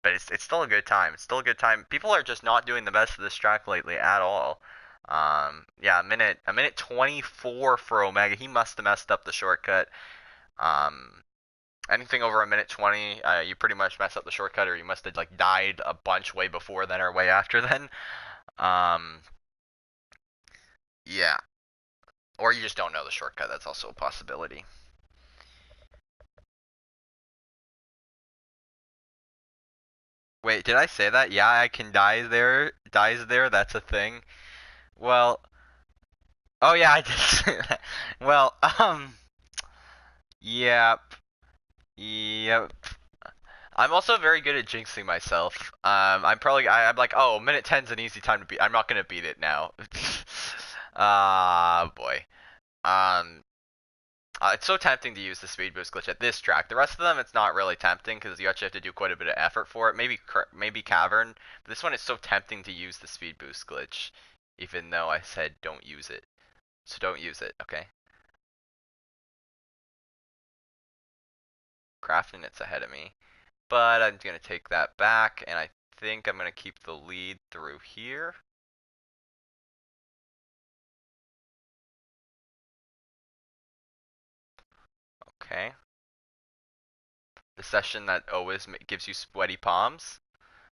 but it's still a good time. It's still a good time. People are just not doing the best of this track lately at all. Yeah, a minute 24 for Omega. He must have messed up the shortcut. Um, Anything over a minute 20, you pretty much mess up the shortcut, or you must have like died a bunch way before then or way after then. Um, yeah, or you just don't know the shortcut. That's also a possibility. Wait, did I say that? Yeah, I can die there. Dies there. That's a thing. Well, oh yeah, I did say that. Well, yep, yep. I'm also very good at jinxing myself. I'm like, oh, minute 10's an easy time to beat. I'm not gonna beat it now. Ah, boy. Um, it's so tempting to use the speed boost glitch at this track. The rest of them, it's not really tempting because you actually have to do quite a bit of effort for it. Maybe Cavern, but this one is so tempting to use the speed boost glitch, even though I said don't use it. So don't use it, okay? Crafton, it's ahead of me. But I'm going to take that back, and I think I'm going to keep the lead through here. Okay. The session that always gives you sweaty palms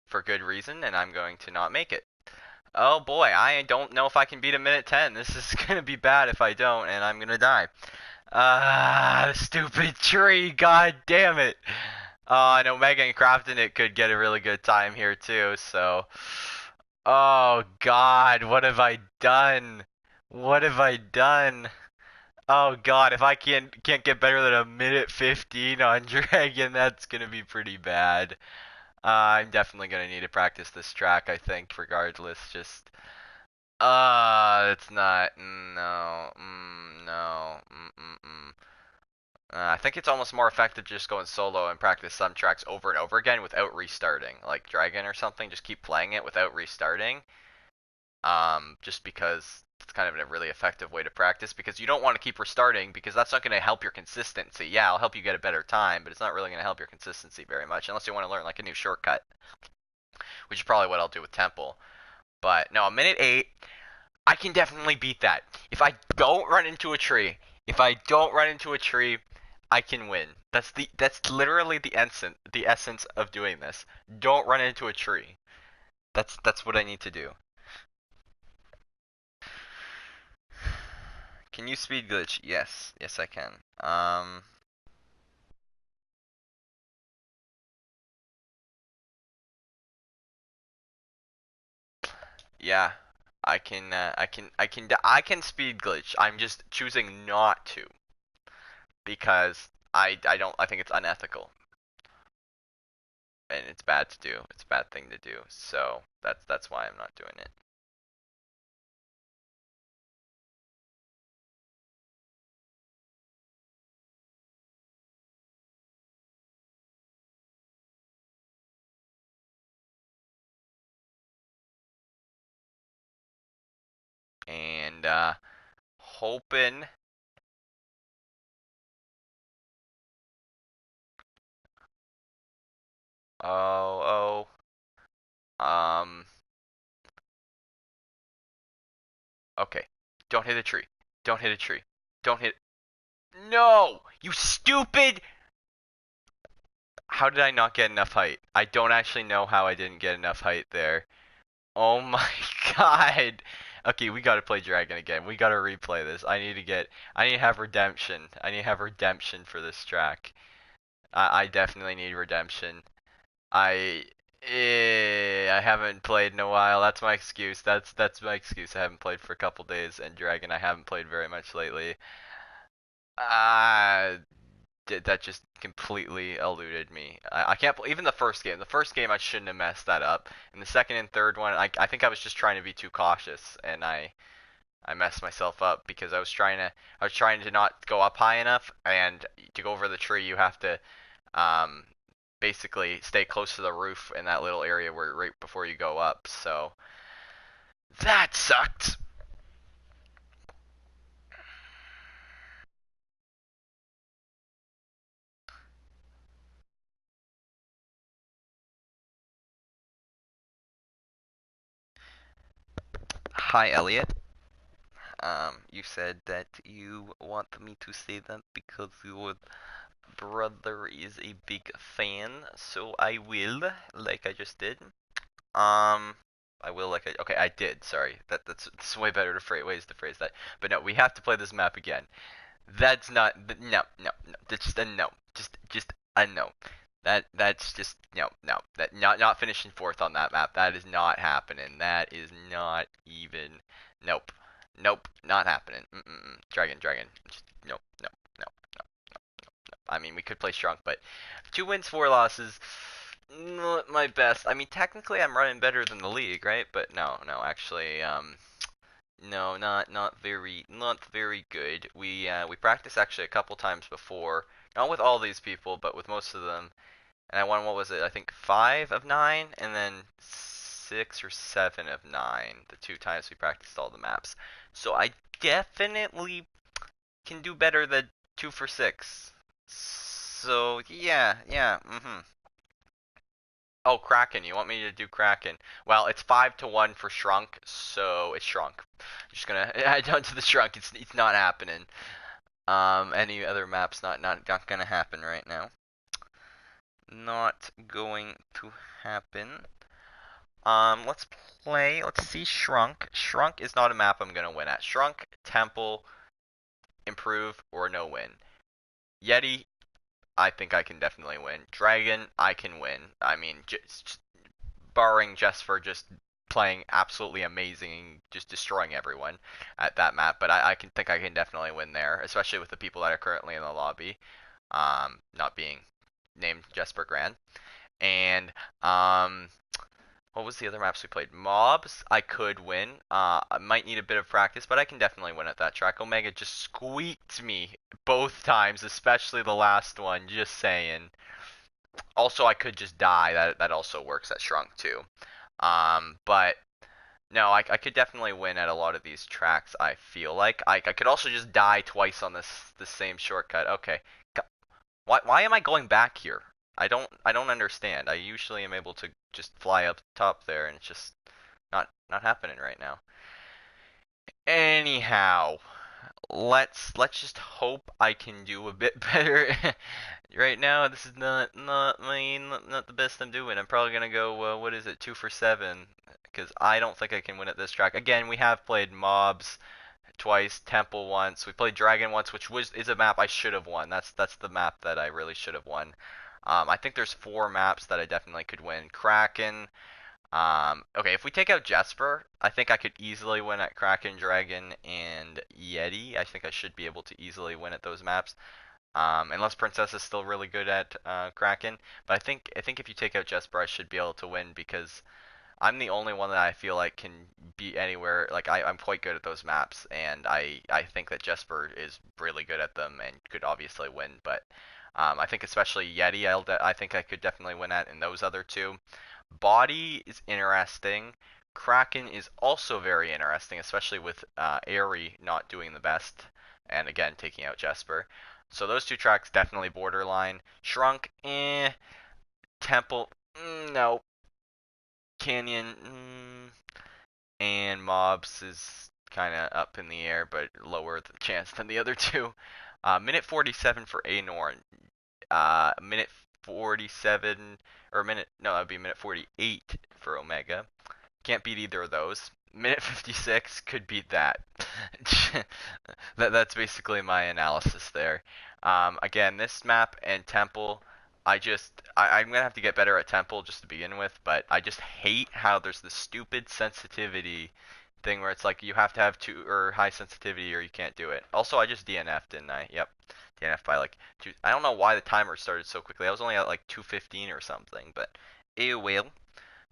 for good reason, and I'm going to not make it. Oh boy, I don't know if I can beat a minute 10. This is going to be bad if I don't, and I'm going to die. Ah, stupid tree, god damn it. I know Omega and Crafton it could get a really good time here too, so. Oh god, what have I done? What have I done? Oh god, if I can't get better than a minute 15 on Dragon, that's gonna be pretty bad. I'm definitely gonna need to practice this track, I think, regardless. Just it's not. No, no. I think it's almost more effective just going solo and practice some tracks over and over again without restarting, like Dragon or something. Just keep playing it without restarting. Just because it's kind of a really effective way to practice, because you don't want to keep restarting, because that's not going to help your consistency. Yeah, it'll help you get a better time, but it's not really going to help your consistency very much unless you want to learn like a new shortcut, which is probably what I'll do with Temple. But no, a minute 8, I can definitely beat that. If I don't run into a tree, if I don't run into a tree, I can win. That's literally the essence of doing this. Don't run into a tree. That's what I need to do. Can you speed glitch? Yes. Yes, I can. Yeah. I can speed glitch. I'm just choosing not to because I think it's unethical and it's bad to do. It's a bad thing to do. So that's why I'm not doing it. And hoping. Oh, oh. Okay. Don't hit a tree. Don't hit a tree. Don't hit. No! You stupid! How did I not get enough height? I don't actually know how I didn't get enough height there. Oh my god. Okay, we gotta play Dragon again. We gotta replay this. I need to have redemption. I need to have redemption for this track. I definitely need redemption. I I haven't played in a while. That's my excuse. That's my excuse. I haven't played for a couple days, and Dragon I haven't played very much lately. Uh that just completely eluded me. I can't even the first game. The first game I shouldn't have messed that up. And the second and third one, I think I was just trying to be too cautious, and I messed myself up because I was trying to not go up high enough, and to go over the tree you have to um basically stay close to the roof in that little area where right before you go up. So that sucked. Hi, Elliot. You said that you want me to say that because your brother is a big fan, so I will, like I just did. Um, I will, okay, I did. Sorry, that's way better ways to phrase that. But no, we have to play this map again. That's not no, no, no. That's just a no. Just a no. That's just no, no. That not finishing fourth on that map. That is not happening. That is not even. Nope. Nope. Not happening. Dragon. Just nope. No. No. No. I mean, we could play Shrunk, but 2 wins, 4 losses. Not my best. I mean, technically, I'm running better than the league, right? But no. Actually, no, not very good. We practiced actually a couple times before, not with all these people, but with most of them. And I won, what was it? I think 5 of 9, and then 6 or 7 of 9. The 2 times we practiced all the maps. So I definitely can do better than 2 for 6. So yeah. Oh, Kraken. You want me to do Kraken? Well, it's 5-1 for Shrunk, so it's Shrunk. I'm just gonna add on to the Shrunk. It's not happening. Any other maps not gonna happen right now. Not going to happen. Let's play. Let's see Shrunk. Shrunk is not a map I'm gonna win at. Shrunk, Temple, Improve, or no win. Yeti, I think I can definitely win. Dragon, I can win. I mean, just barring Jesper just playing absolutely amazing, just destroying everyone at that map. But I can think I can definitely win there, especially with the people that are currently in the lobby, not being named Jesper Grand. And what was the other maps we played? Mobs, I could win. I might need a bit of practice, but I can definitely win at that track. Omega just squeaked me both times, especially the last one. Just saying. Also, I could just die. That also works at Shrunk too. But no, I could definitely win at a lot of these tracks. I feel like I could also just die twice on the same shortcut. Okay, why am I going back here? I don't understand. I usually am able to just fly up top there, and it's just not happening right now. Anyhow, let's just hope I can do a bit better. Right now, this is not the best I'm doing. I'm probably gonna go what is it, 2 for 7, because I don't think I can win at this track. Again, we have played Mobs twice, Temple once. We played Dragon once, which is a map I should have won. That's the map that I really should have won. I think there's 4 maps that I definitely could win. Kraken. Okay, if we take out Jesper, I think I could easily win at Kraken, Dragon, and Yeti. I think I should be able to easily win at those maps. Unless Princess is still really good at Kraken, but I think if you take out Jesper, I should be able to win because I'm the only one that I feel like can be anywhere. Like I'm quite good at those maps, and I think that Jesper is really good at them and could obviously win. But I think especially Yeti, I think I could definitely win at in those other 2. Body is interesting. Kraken is also very interesting, especially with Airy not doing the best, and again taking out Jesper. So those 2 tracks definitely borderline. Shrunk, Temple, no. Canyon, and Mobs is kind of up in the air, but lower the chance than the other 2. Minute 47 for Anor. Minute 47, or minute, no, that would be minute 48 for Omega. Can't beat either of those. Minute 56 could beat that. That's basically my analysis there. Again, this map and Temple, I'm gonna have to get better at Temple just to begin with, but I just hate how there's this stupid sensitivity thing where it's like you have to have high sensitivity or you can't do it. Also, I just DNF'd, didn't I? Yep, DNF by like 2. I don't know why the timer started so quickly. I was only at like 2:15 or something, but well.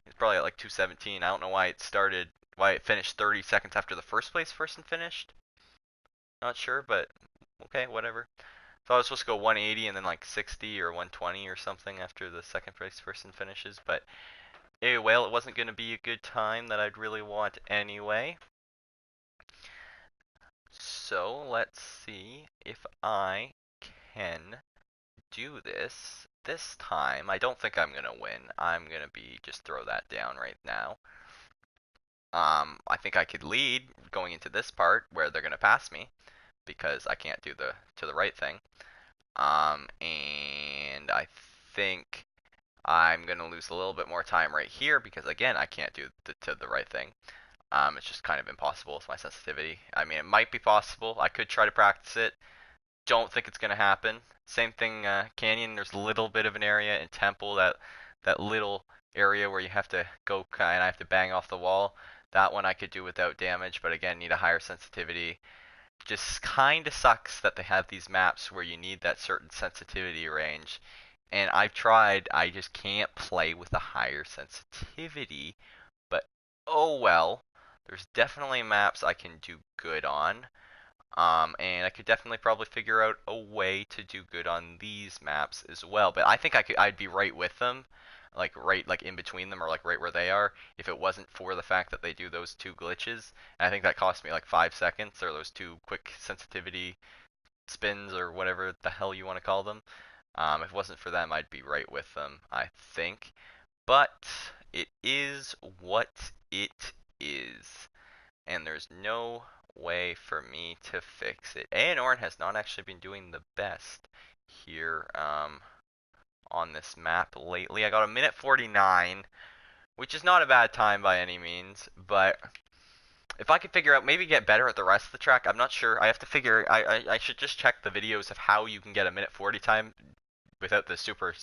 It's probably at like 2:17. I don't know why it finished 30 seconds after the first place person finished. Not sure, but okay, whatever. Thought I was supposed to go 180 and then like 60 or 120 or something after the second place person finishes, but well, it wasn't going to be a good time that I'd really want anyway. So let's see if I can do this time. I don't think I'm going to win. I'm going to just throw that down right now. I think I could lead going into this part where they're gonna pass me because I can't do the to the right thing. And I think I'm gonna lose a little bit more time right here because again I can't do the to the right thing. It's just kind of impossible with my sensitivity. I mean, it might be possible. I could try to practice it. Don't think it's gonna happen. Same thing, Canyon. There's a little bit of an area in Temple that little area where you have to go kind. I have to bang off the wall. That one I could do without damage, but again, need a higher sensitivity. Just kind of sucks that they have these maps where you need that certain sensitivity range. And I've tried, I just can't play with a higher sensitivity. But oh well. There's definitely maps I can do good on. And I could definitely probably figure out a way to do good on these maps as well. But I think I'd be right with them, like right like in between them or like right where they are, if it wasn't for the fact that they do those two glitches. And I think that cost me like 5 seconds, or those two quick sensitivity spins or whatever the hell you want to call them. If it wasn't for them, I'd be right with them, I think. But it is what it is, and there's no way for me to fix it. Aenorn has not actually been doing the best here on this map lately. I got a minute 49, which is not a bad time by any means, but if I could figure out, maybe get better at the rest of the track, I'm not sure. I have to figure, I should just check the videos of how you can get a minute 40 time without the super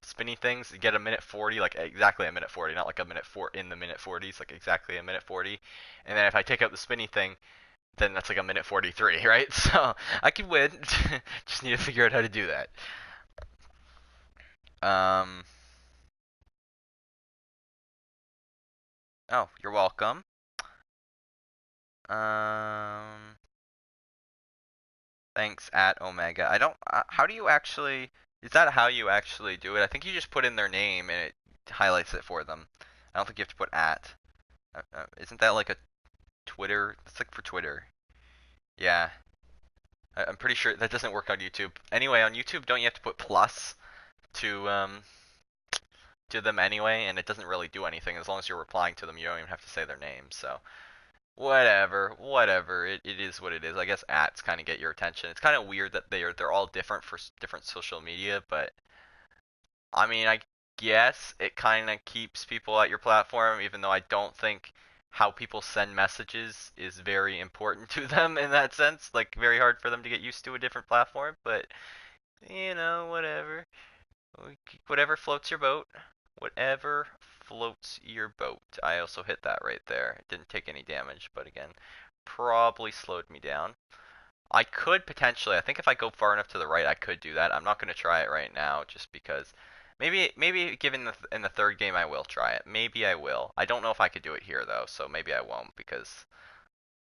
spinny things. You get a minute 40, like exactly a minute 40, not like a minute 4 in the minute 40s, like exactly a minute 40. And then if I take out the spinny thing, then that's like a minute 43, right? So I could win. Just need to figure out how to do that. Um. Oh, you're welcome. Um. Thanks at Omega. I don't. How do you actually? Is that how you actually do it? I think you just put in their name and it highlights it for them. I don't think you have to put at. Isn't that like a Twitter? It's like for Twitter. Yeah. I'm pretty sure that doesn't work on YouTube. Anyway, on YouTube, don't you have to put plus to them anyway? And it doesn't really do anything as long as you're replying to them. You don't even have to say their name. So whatever. It is what it is. I guess ats kind of get your attention. It's kind of weird that they're all different for different social media, but I mean, I guess it kind of keeps people at your platform, even though I don't think how people send messages is very important to them in that sense. Like, very hard for them to get used to a different platform, but, whatever. Whatever floats your boat. Whatever floats your boat. I also hit that right there. It didn't take any damage, but again, probably slowed me down. I could potentially, I think if I go far enough to the right, I could do that. I'm not going to try it right now just because maybe given in the third game I will try it. Maybe I will. I don't know if I could do it here though, so maybe I won't because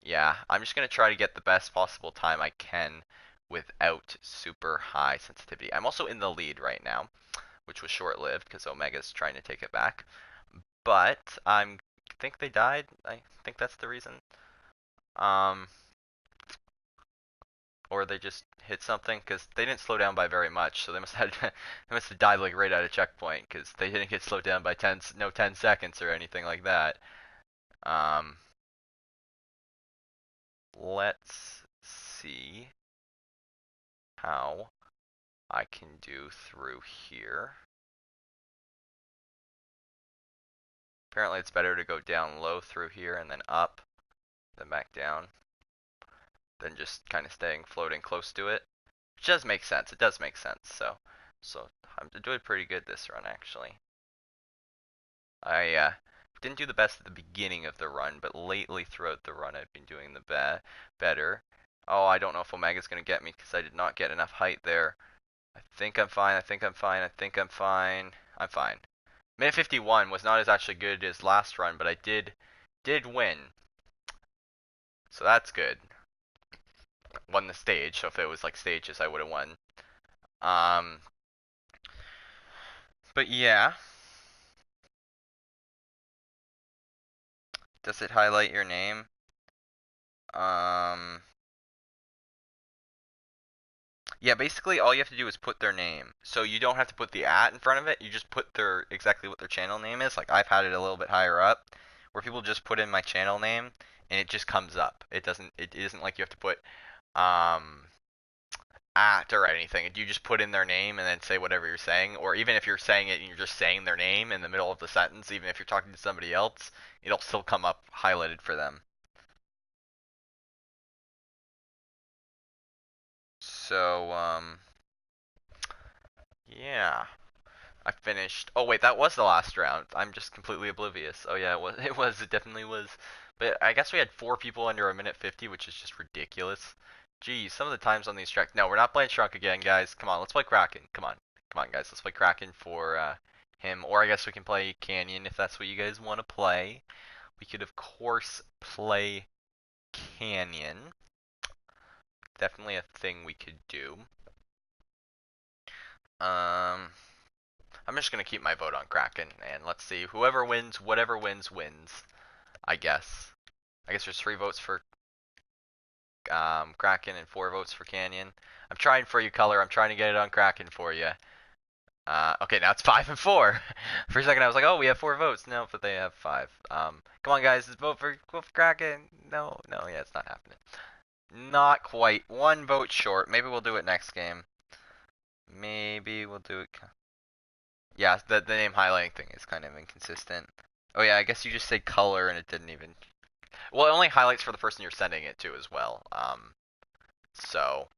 yeah, I'm just going to try to get the best possible time I can without super high sensitivity. I'm also in the lead right now, which was short-lived because Omega's trying to take it back. But I think they died. I think that's the reason. Um, or they just hit something because they didn't slow down by very much, so they must have they must have died like right at a checkpoint because they didn't get slowed down by 10 seconds or anything like that. Um, let's see how I can do through here. Apparently it's better to go down low through here and then up, then back down, than just kind of staying floating close to it. Which does make sense. It does make sense. So I'm doing pretty good this run actually. I didn't do the best at the beginning of the run, but lately throughout the run I've been doing the better. Oh, I don't know if Omega's gonna get me because I did not get enough height there. I think I'm fine. I think I'm fine. I think I'm fine. I'm fine. Minute 51 was not as actually good as last run, but I did win. So that's good. Won the stage, so if it was like stages I would have won. But yeah. Does it highlight your name? Yeah, basically all you have to do is put their name. So you don't have to put the at in front of it. You just put their exactly what their channel name is. Like I've had it a little bit higher up, where people just put in my channel name and it just comes up. It isn't like you have to put um at or anything. You just put in their name and then say whatever you're saying, or even if you're saying it and you're just saying their name in the middle of the sentence, even if you're talking to somebody else, it'll still come up highlighted for them. So, yeah. I finished. Oh wait, that was the last round. I'm just completely oblivious. Oh yeah, it was. It was. It definitely was. But I guess we had 4 people under a minute 50, which is just ridiculous. Geez, some of the times on these tracks. No, we're not playing Shrunk again, guys. Come on, let's play Kraken. Come on, guys. Let's play Kraken for him. Or I guess we can play Canyon if that's what you guys want to play. We could of course play Canyon. Definitely a thing we could do. Um. I'm just gonna keep my vote on Kraken, and let's see. Whoever wins, whatever wins, wins. I guess. I guess there's 3 votes for Kraken and 4 votes for Canyon. I'm trying for you, Color. I'm trying to get it on Kraken for you. Okay, now it's 5 and 4. For a second, I was like, oh, we have 4 votes. No, but they have 5. Come on, guys, let's vote for Kraken. No, yeah, it's not happening. Not quite. 1 vote short. Maybe we'll do it next game. Maybe we'll do it. Yeah, the name highlighting thing is kind of inconsistent. Oh yeah, I guess you just say color and it didn't even. Well, it only highlights for the person you're sending it to as well. So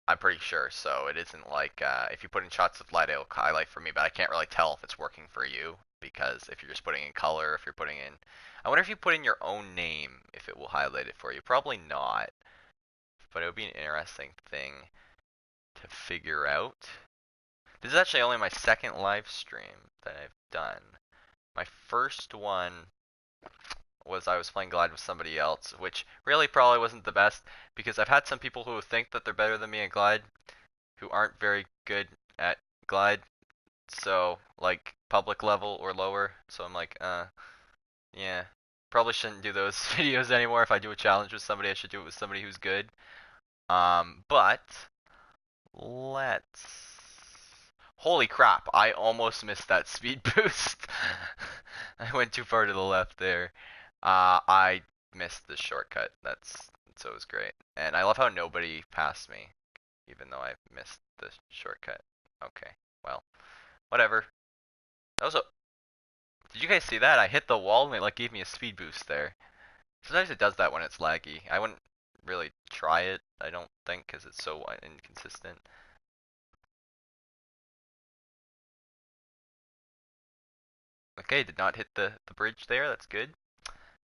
I'm pretty sure. So it isn't like if you put in shots of light, it'll highlight for me, but I can't really tell if it's working for you because if you're just putting in color, if you're putting in, I wonder if you put in your own name, if it will highlight it for you. Probably not, but it would be an interesting thing to figure out. This is actually only my second live stream that I've done. My first one was I was playing Glide with somebody else, which really probably wasn't the best because I've had some people who think that they're better than me at Glide who aren't very good at Glide. So, like, public level or lower. So I'm like, yeah. Probably shouldn't do those videos anymore. If I do a challenge with somebody, I should do it with somebody who's good. But let's. Holy crap! I almost missed that speed boost. I went too far to the left there. I missed the shortcut. That's so it was great, and I love how nobody passed me, even though I missed the shortcut. Okay, well, whatever. That was a. Did you guys see that? I hit the wall and it like gave me a speed boost there. Sometimes it does that when it's laggy. I wouldn't really try it. I don't think because it's so inconsistent. Okay, did not hit the bridge there. That's good.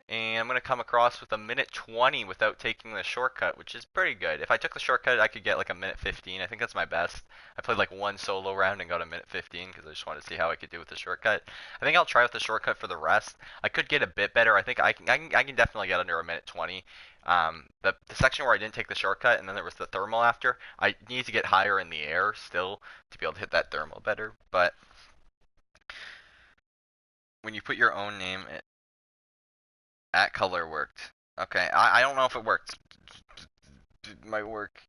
And I'm going to come across with a minute 20 without taking the shortcut, which is pretty good. If I took the shortcut, I could get like a minute 15. I think that's my best. I played like 1 solo round and got a minute 15 because I just wanted to see how I could do with the shortcut. I think I'll try with the shortcut for the rest. I could get a bit better. I think I can definitely get under a minute 20. The section where I didn't take the shortcut and then there was the thermal after, I need to get higher in the air still to be able to hit that thermal better. But when you put your own name at color worked. Okay, I don't know if it worked. It might work.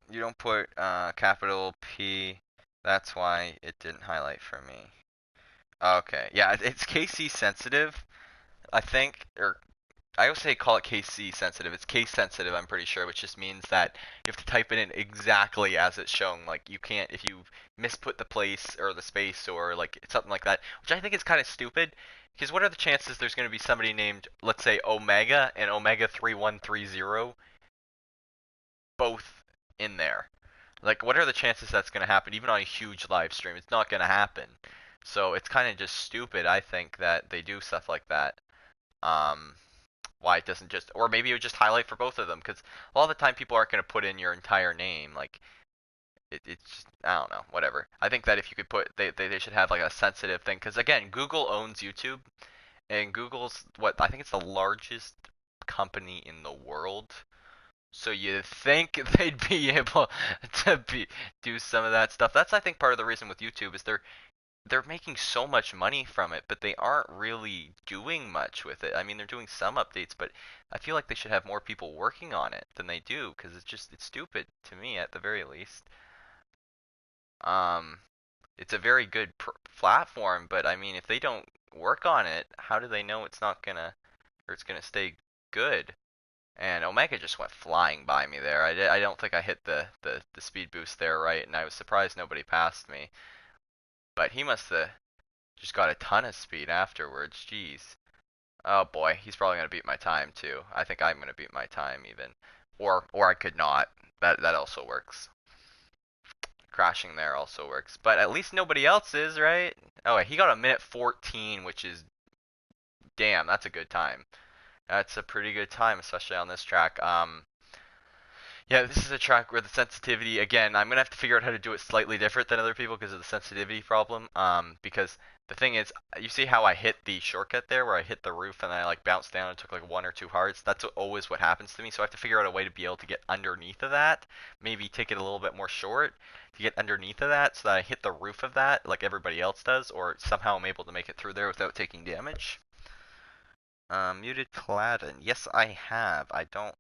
You don't put capital P. That's why it didn't highlight for me. Okay, yeah, it's KC sensitive, I think, or I always say call it KC sensitive. It's case sensitive, I'm pretty sure, which just means that you have to type it in exactly as it's shown. Like you can't if you misput the place or the space or like something like that, which I think is kind of stupid. Because what are the chances there's going to be somebody named, let's say Omega and Omega 3130 both in there? Like what are the chances that's going to happen even on a huge live stream? It's not going to happen. So it's kind of just stupid, I think, that they do stuff like that. Um, why it doesn't just, or maybe it would just highlight for both of them because a lot of the time people aren't going to put in your entire name. Like it's just, I don't know, whatever. I think that if you could put, they should have like a sensitive thing because again, Google owns YouTube and Google's what I think it's the largest company in the world. So you think they'd be able to do some of that stuff. That's I think part of the reason with YouTube is they're making so much money from it, but they aren't really doing much with it. I mean, they're doing some updates, but I feel like they should have more people working on it than they do because it's stupid to me at the very least. Um, it's a very good platform, but I mean, if they don't work on it, how do they know it's not gonna, or it's gonna stay good? And Omega just went flying by me there. I don't think I hit the speed boost there right, and I was surprised nobody passed me. But he must have just got a ton of speed afterwards. Jeez. Oh boy, he's probably gonna beat my time too. I think I'm gonna beat my time even, or I could not. That also works. Crashing there also works, but at least nobody else is, right? Oh, wait, he got a minute 14, which is damn. That's a good time. That's a pretty good time, especially on this track. Yeah, this is a track where the sensitivity, again, I'm gonna have to figure out how to do it slightly different than other people because of the sensitivity problem. Because the thing is, you see how I hit the shortcut there, where I hit the roof and I like bounced down and took like 1 or 2 hearts. That's always what happens to me. So I have to figure out a way to be able to get underneath of that. Maybe take it a little bit more short to get underneath of that, so that I hit the roof of that like everybody else does, or somehow I'm able to make it through there without taking damage. Muted Paladin. Yes, I have. I don't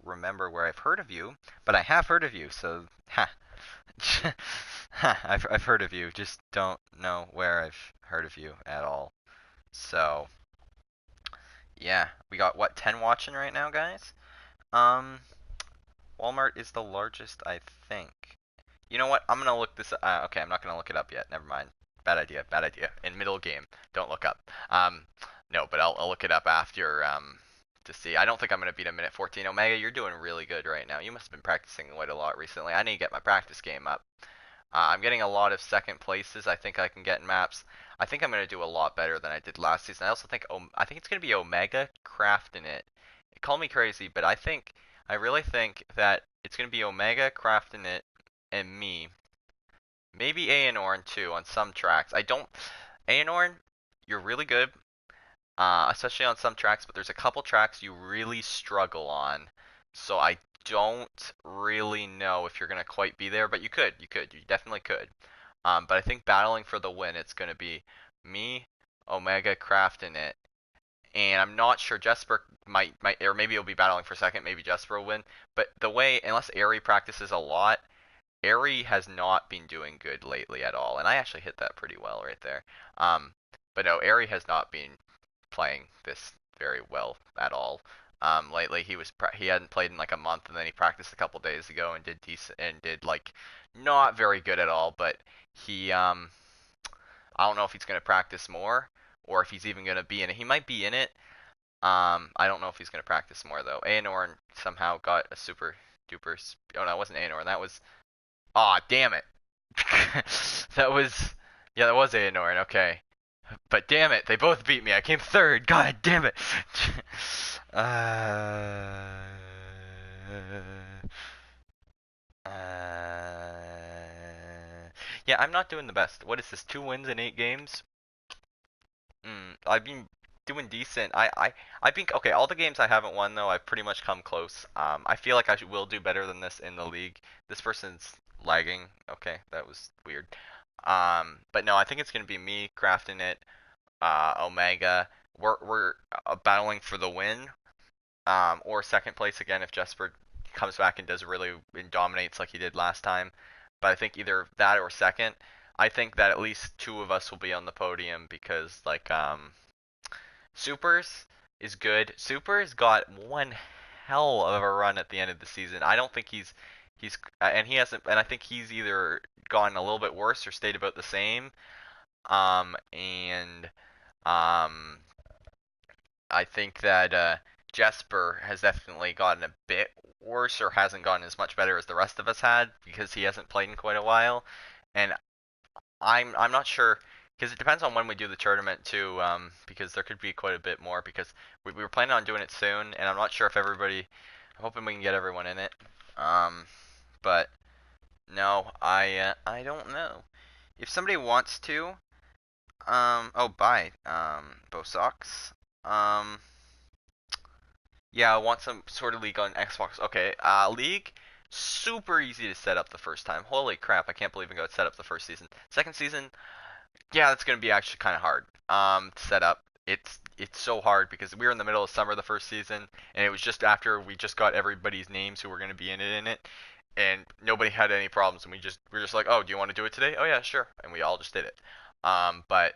remember where I've heard of you, but I have heard of you, so ha. Ha, I've heard of you, just don't know where I've heard of you at all. So, yeah, we got what, 10 watching right now, guys? Um, Walmart is the largest, I think. You know what? I'm gonna look this. Okay, I'm not gonna look it up yet. Never mind. Bad idea. Bad idea. In middle game, don't look up. No, but I'll look it up after to see. I don't think I'm gonna beat a minute 14. Omega, you're doing really good right now. You must have been practicing quite a lot recently. I need to get my practice game up. I'm getting a lot of second places. I think I can get in maps. I think I'm gonna do a lot better than I did last season. I also think I think it's gonna be Omega crafting it. Call me crazy, but I really think that it's gonna be Omega crafting it and me. Maybe Aenorn too on some tracks. I don't. Aenorn, you're really good, especially on some tracks, but there's a couple tracks you really struggle on. So I don't really know if you're gonna quite be there, but you could. You definitely could. But I think battling for the win, it's gonna be me, Omega crafting it, and I'm not sure Jesper might, or maybe he'll be battling for second. Maybe Jesper will win. But the way, unless Airy practices a lot, Airy has not been doing good lately at all, and I actually hit that pretty well right there. Um, but no, Airy has not been playing this very well at all. Lately he hadn't played in like a month, and then he practiced a couple days ago and did decent and did like not very good at all. But he I don't know if he's gonna practice more or if he's even gonna be in it. He might be in it. I don't know if he's gonna practice more though. Aenorn somehow got a super duper. Oh no, it wasn't Aenorn. That was Aw, damn it. That was, yeah, that was Aenorn, okay. But damn it, they both beat me. I came third. God damn it. uh, yeah, I'm not doing the best. What is this? 2 wins in 8 games? I've been doing decent. I think okay. All the games I haven't won though, I've pretty much come close. I feel like will do better than this in the league. This person's lagging. Okay, that was weird. But no, I think it's gonna be me crafting it. Omega. We're battling for the win. Or second place again if Jesper comes back and does really and dominates like he did last time. But I think either that or second. I think that at least 2 of us will be on the podium because like Supers is good. Supers got one hell of a run at the end of the season. I don't think he's and he hasn't and I think he's either gone a little bit worse or stayed about the same. And I think that Jesper has definitely gotten a bit worse or hasn't gotten as much better as the rest of us had because he hasn't played in quite a while. And I'm not sure because it depends on when we do the tournament too. Because there could be quite a bit more because we were planning on doing it soon, and I'm not sure if everybody. I'm hoping we can get everyone in it. But no, I don't know. If somebody wants to, oh bye, Bo Socks. Yeah, I want some sort of league on Xbox. Okay, league. Super easy to set up the first time. Holy crap, I can't believe I got set up the first season. Second season, yeah, that's gonna be actually kind of hard to set up. It's so hard because we were in the middle of summer the first season, and it was just after we just got everybody's names who were gonna be in it, and nobody had any problems, and we were just like, oh, do you want to do it today? Oh yeah, sure, and we all just did it. But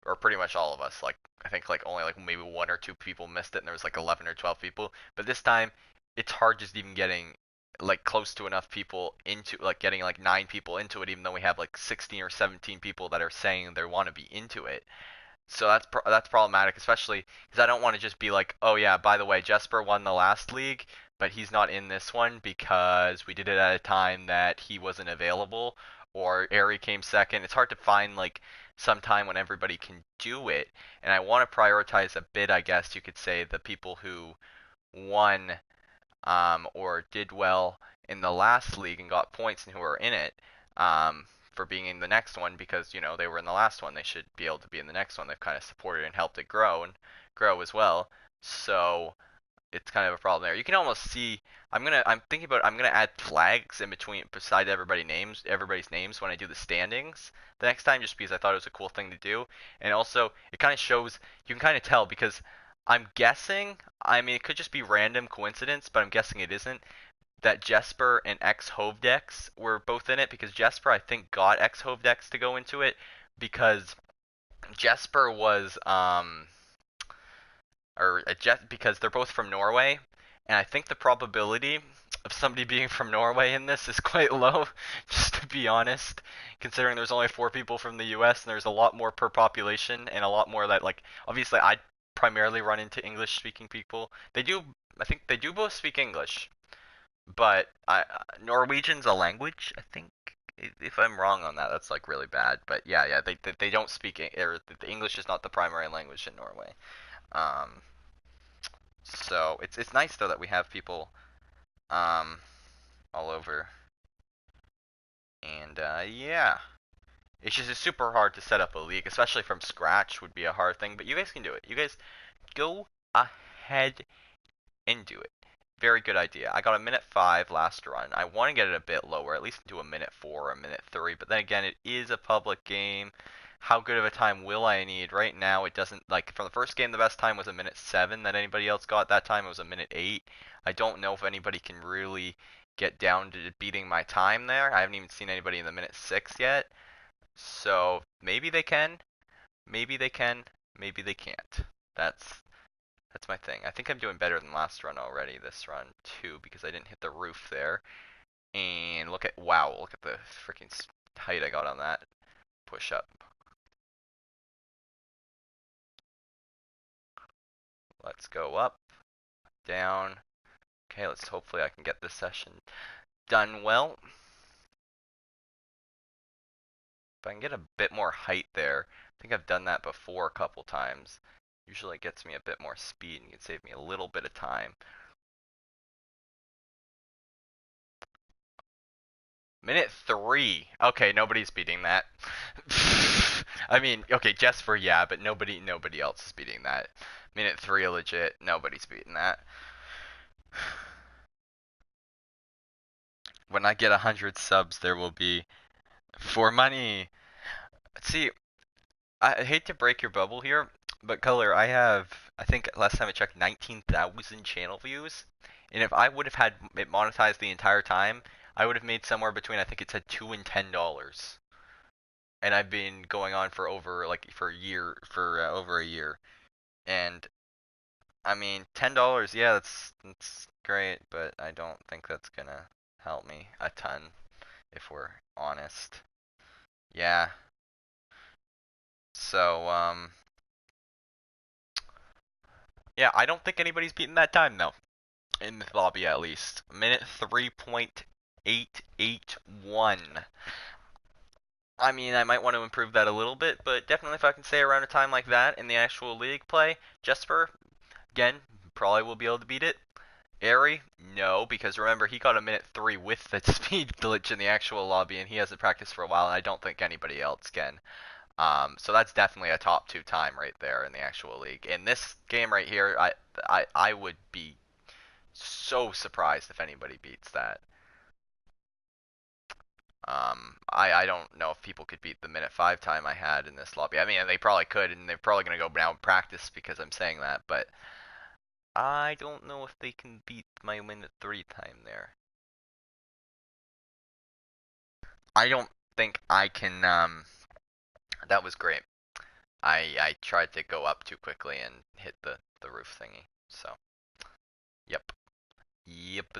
or pretty much all of us. Like I think like only like maybe one or two people missed it, and there was like 11 or 12 people. But this time, it's hard just even getting like close to enough people into like getting like 9 people into it, even though we have like 16 or 17 people that are saying they want to be into it. So that's problematic, especially because I don't want to just be like, oh yeah, by the way, Jesper won the last league, but he's not in this one because we did it at a time that he wasn't available, or Ari came second. It's hard to find like some time when everybody can do it, and I want to prioritize a bit, I guess you could say, the people who won or did well in the last league and got points and who are in it for being in the next one because they were in the last one. They should be able to be in the next one. They've kind of supported and helped it grow and grow as well. So it's kind of a problem there. You can almost see. I'm thinking about. I'm gonna add flags in between, beside everybody's names when I do the standings the next time, just because I thought it was a cool thing to do. And also, it kind of shows. You can kind of tell because I'm guessing. I mean, it could just be random coincidence, but I'm guessing it isn't. That Jesper and X Hovedex were both in it because Jesper, I think, got X Hovedex to go into it because Jesper was because they're both from Norway, and I think the probability of somebody being from Norway in this is quite low, just to be honest, considering there's only 4 people from the US and there's a lot more per population and a lot more that like obviously I primarily run into English speaking people. I think they do both speak English, but Norwegian's a language, I think. If I'm wrong on that, that's like really bad. But yeah, they don't speak or the English is not the primary language in Norway. Um, so it's nice though that we have people um, all over, and yeah, it's super hard to set up a league, especially from scratch would be a hard thing. But you guys can do it. You guys go ahead and do it. Very good idea. I got a minute 5 last run. I want to get it a bit lower, at least do a minute 4 or a minute 3. But then again, it is a public game. How good of a time will I need? Right now, it doesn't, like, from the first game, the best time was a minute 7 that anybody else got. That time it was a minute 8. I don't know if anybody can really get down to beating my time there. I haven't even seen anybody in the minute 6 yet. So, maybe they can. Maybe they can. Maybe they can't. That's my thing. I think I'm doing better than last run already this run too because I didn't hit the roof there. And look at the freaking height I got on that push up. Let's go up, down. Okay, hopefully I can get this session done well. If I can get a bit more height there, I think I've done that before a couple times. Usually it gets me a bit more speed and can save me a little bit of time. Minute 3. Okay, nobody's beating that. I mean, okay, Jesper, yeah, but nobody else is beating that. Minute 3, legit, nobody's beating that. When I get 100 subs, there will be for money. See, I hate to break your bubble here, but Color, I think last time I checked, 19,000 channel views. And if I would have had it monetized the entire time, I would have made somewhere between, I think it said $2 and $10. And I've been going on for over over a year. And I mean, $10, yeah, that's great, but I don't think that's gonna help me a ton if we're honest. Yeah. So, yeah, I don't think anybody's beaten that time though. In the lobby at least. Minute 3.881. I mean, I might want to improve that a little bit, but definitely if I can stay around a time like that in the actual league play, Jesper, again, probably will be able to beat it. Ari, no, because remember, he got a minute 3 with the speed glitch in the actual lobby, and he hasn't practiced for a while, and I don't think anybody else can. So that's definitely a top 2 time right there in the actual league. In this game right here, I would be so surprised if anybody beats that. I don't know if people could beat the minute 5 time I had in this lobby. I mean, they probably could, and they're probably going to go now and practice because I'm saying that, but I don't know if they can beat my minute 3 time there. I don't think I can, that was great. I tried to go up too quickly and hit the roof thingy. So, yep. Yep.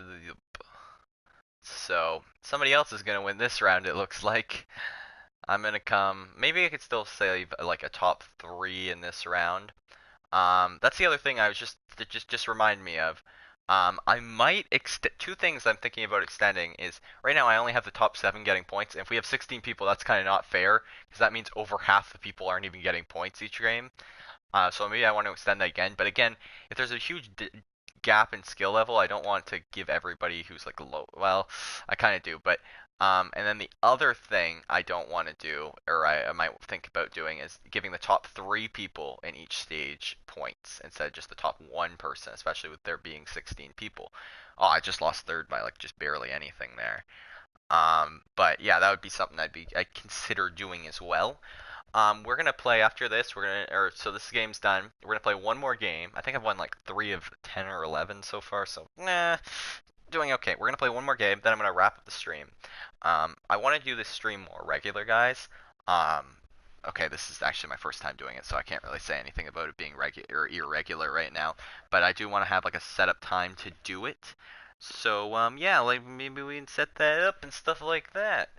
So, somebody else is going to win this round, it looks like. I'm going to come. Maybe I could still save like a top 3 in this round. That's the other thing I was just remind me of. I might two things I'm thinking about extending is right now I only have the top 7 getting points. And if we have 16 people, that's kind of not fair because that means over half the people aren't even getting points each game. So maybe I want to extend that again. But again, if there's a huge gap in skill level, I don't want to give everybody who's like low. Well, I kind of do, but and then the other thing I don't want to do, or I might think about doing, is giving the top 3 people in each stage points instead of just the top 1 person, especially with there being 16 people. Oh, I just lost third by like just barely anything there. But yeah, that would be something I'd consider doing as well. We're gonna play after this. So this game's done. We're gonna play one more game. I think I've won like 3 of 10 or 11 so far. So nah, doing okay. We're gonna play one more game. Then I'm gonna wrap up the stream. I want to do this stream more regular, guys. Um, okay, this is actually my first time doing it, so I can't really say anything about it being regular or irregular right now. But I do want to have like a setup time to do it. So yeah, like maybe we can set that up and stuff like that.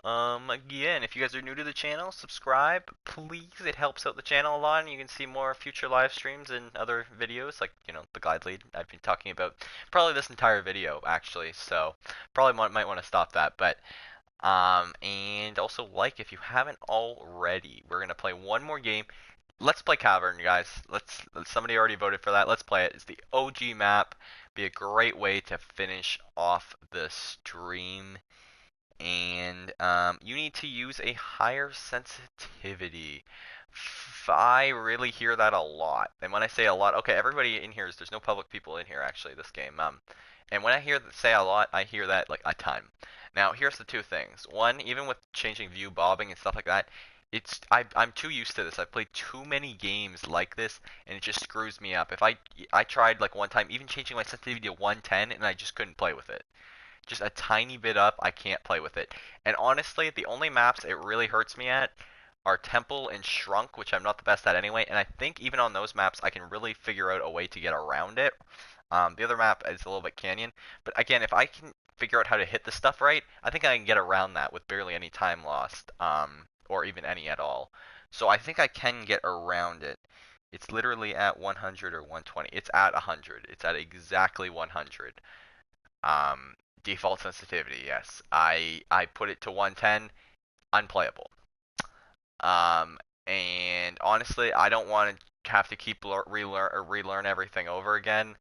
Again, if you guys are new to the channel, subscribe, please. It helps out the channel a lot, and you can see more future live streams and other videos, like, the glide lead I've been talking about. Probably this entire video, actually, so probably might want to stop that, but, and also like if you haven't already. We're going to play one more game. Let's play Cavern, guys. Somebody already voted for that. Let's play it. It's the OG map. Be a great way to finish off the stream. And you need to use a higher sensitivity. I really hear that a lot. And when I say a lot, okay, everybody in here there's no public people in here actually this game. And when I hear that say a lot, I hear that like a ton. Now here's the two things. One, even with changing view bobbing and stuff like that, I'm too used to this. I've played too many games like this, and it just screws me up. If I tried like one time, even changing my sensitivity to 110, and I just couldn't play with it. Just a tiny bit up, I can't play with it. And honestly, the only maps it really hurts me at are Temple and Shrunk, which I'm not the best at anyway. And I think even on those maps, I can really figure out a way to get around it. The other map is a little bit canyon. But again, if I can figure out how to hit the stuff right, I think I can get around that with barely any time lost, or even any at all. So I think I can get around it. It's literally at 100 or 120. It's at 100. It's at exactly 100. Um, Default sensitivity, yes. I put it to 110, unplayable. And honestly, I don't want to have to keep relearn everything over again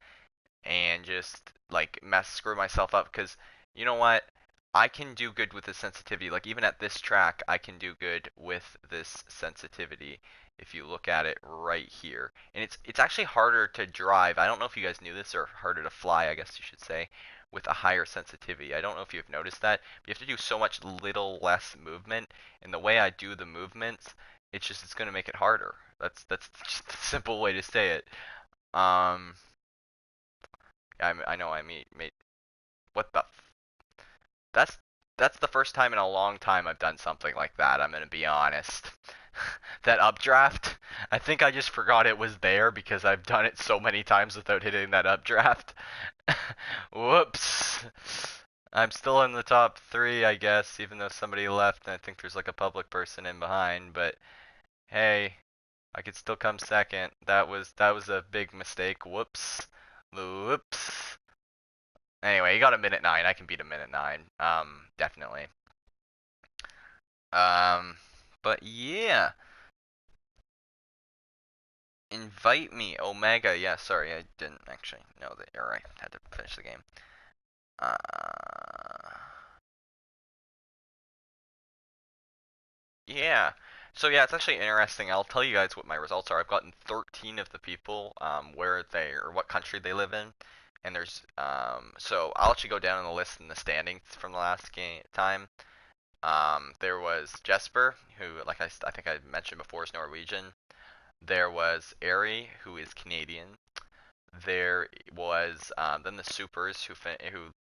and just like screw myself up because you know what? I can do good with the sensitivity. Like even at this track, I can do good with this sensitivity. If you look at it right here, and it's actually harder to drive. I don't know if you guys knew this, or harder to fly, I guess you should say, with a higher sensitivity. I don't know if you've noticed that, but you have to do so much little less movement. And the way I do the movements, it's going to make it harder. That's just a simple way to say it. Um, I know I made what the that's that's the first time in a long time I've done something like that. I'm gonna be honest. That updraft, I think I just forgot it was there because I've done it so many times without hitting that updraft. Whoops. I'm still in the top 3, I guess, even though somebody left, and I think there's like a public person in behind. But hey, I could still come second. That was a big mistake. Whoops. Whoops. Anyway, you got a minute 9. I can beat a minute 9. Definitely. Um, but yeah. Invite me, Omega. Yeah, sorry, I didn't actually know that. Alright, had to finish the game. Uh, yeah. So yeah, it's actually interesting. I'll tell you guys what my results are. I've gotten 13 of the people, where they or what country they live in, and so I'll actually go down on the list in the standings from the last game time. There was Jesper, who, like I think I mentioned before, is Norwegian. There was Ari, who is Canadian. There was then the Supers, who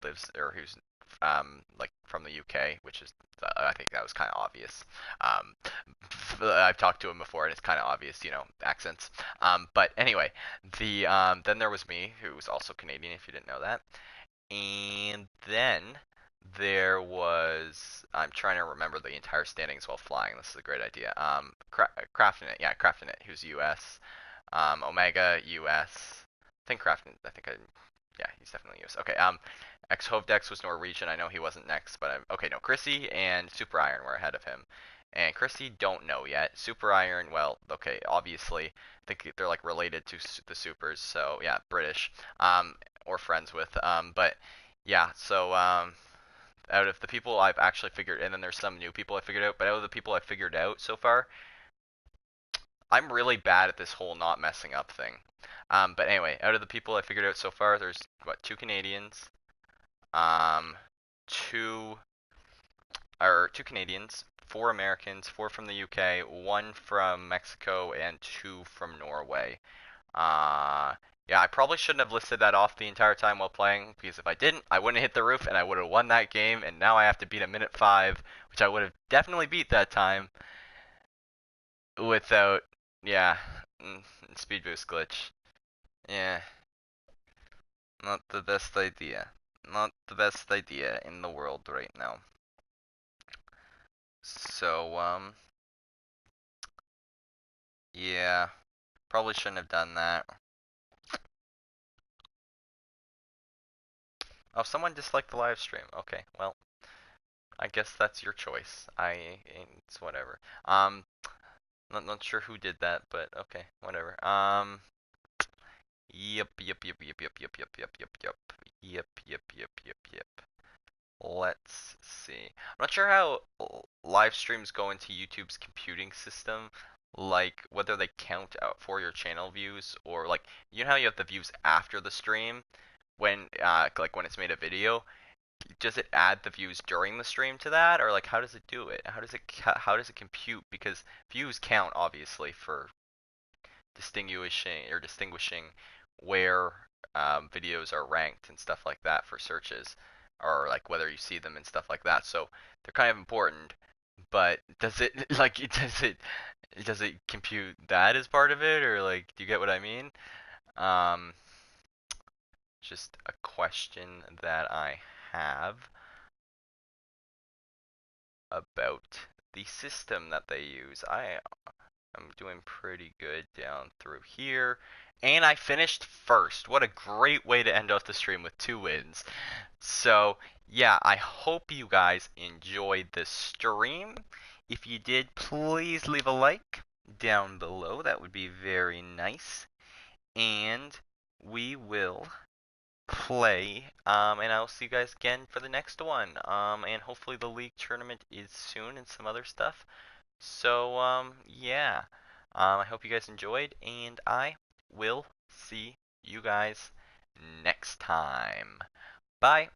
lives or who's like from the UK, which is I think that was kind of obvious. Um, I've talked to him before, and it's kind of obvious, accents. But anyway, then there was me, who was also Canadian, if you didn't know that, and then there was I'm trying to remember the entire standings while flying. This is a great idea. Crafting it, yeah, Crafting it, who's US. Omega US. I think I yeah, he's definitely US. Okay, X Hovdex was Norwegian. I know he wasn't next, but okay, no, Chrissy and Super Iron were ahead of him. And Chrissy don't know yet. Super Iron, well, okay, obviously, I think they're like related to the Supers, so yeah, British, or friends with. But yeah, so out of the people I've actually figured, and then there's some new people I figured out, but out of the people I figured out so far, I'm really bad at this whole not messing up thing. But anyway, out of the people I figured out so far, there's what, two Canadians, um, two two Canadians, four Americans, four from the UK, one from Mexico, and two from Norway. Uh, yeah, I probably shouldn't have listed that off the entire time while playing, because if I didn't, I wouldn't have hit the roof and I would have won that game, and now I have to beat a minute 5, which I would have definitely beat that time without, yeah, speed boost glitch. Yeah, not the best idea. Not the best idea in the world right now. So, yeah, probably shouldn't have done that. Oh, someone disliked the live stream. Okay, well, I guess that's your choice. It's whatever. Not sure who did that, but okay, whatever. Yep, yep, yep, yep, yep, yep, yep, yep, yep, yep, yep, yep, yep, yep, yep. Let's see. I'm not sure how live streams go into YouTube's computing system, like whether they count out for your channel views or like you know how you have the views after the stream when like when it's made a video. Does it add the views during the stream to that, or like how does it do it? How does it compute? Because views count obviously for distinguishing where videos are ranked and stuff like that for searches, or like whether you see them and stuff like that. So they're kind of important. But does it like does it compute that as part of it, or like do you get what I mean? Um, just a question that I have about the system that they use. I'm doing pretty good down through here. And I finished first. What a great way to end off the stream with 2 wins. So, yeah, I hope you guys enjoyed this stream. If you did, please leave a like down below. That would be very nice. And we will play. And I'll see you guys again for the next one. And hopefully the league tournament is soon and some other stuff. So, yeah. I hope you guys enjoyed, and I will see you guys next time. Bye.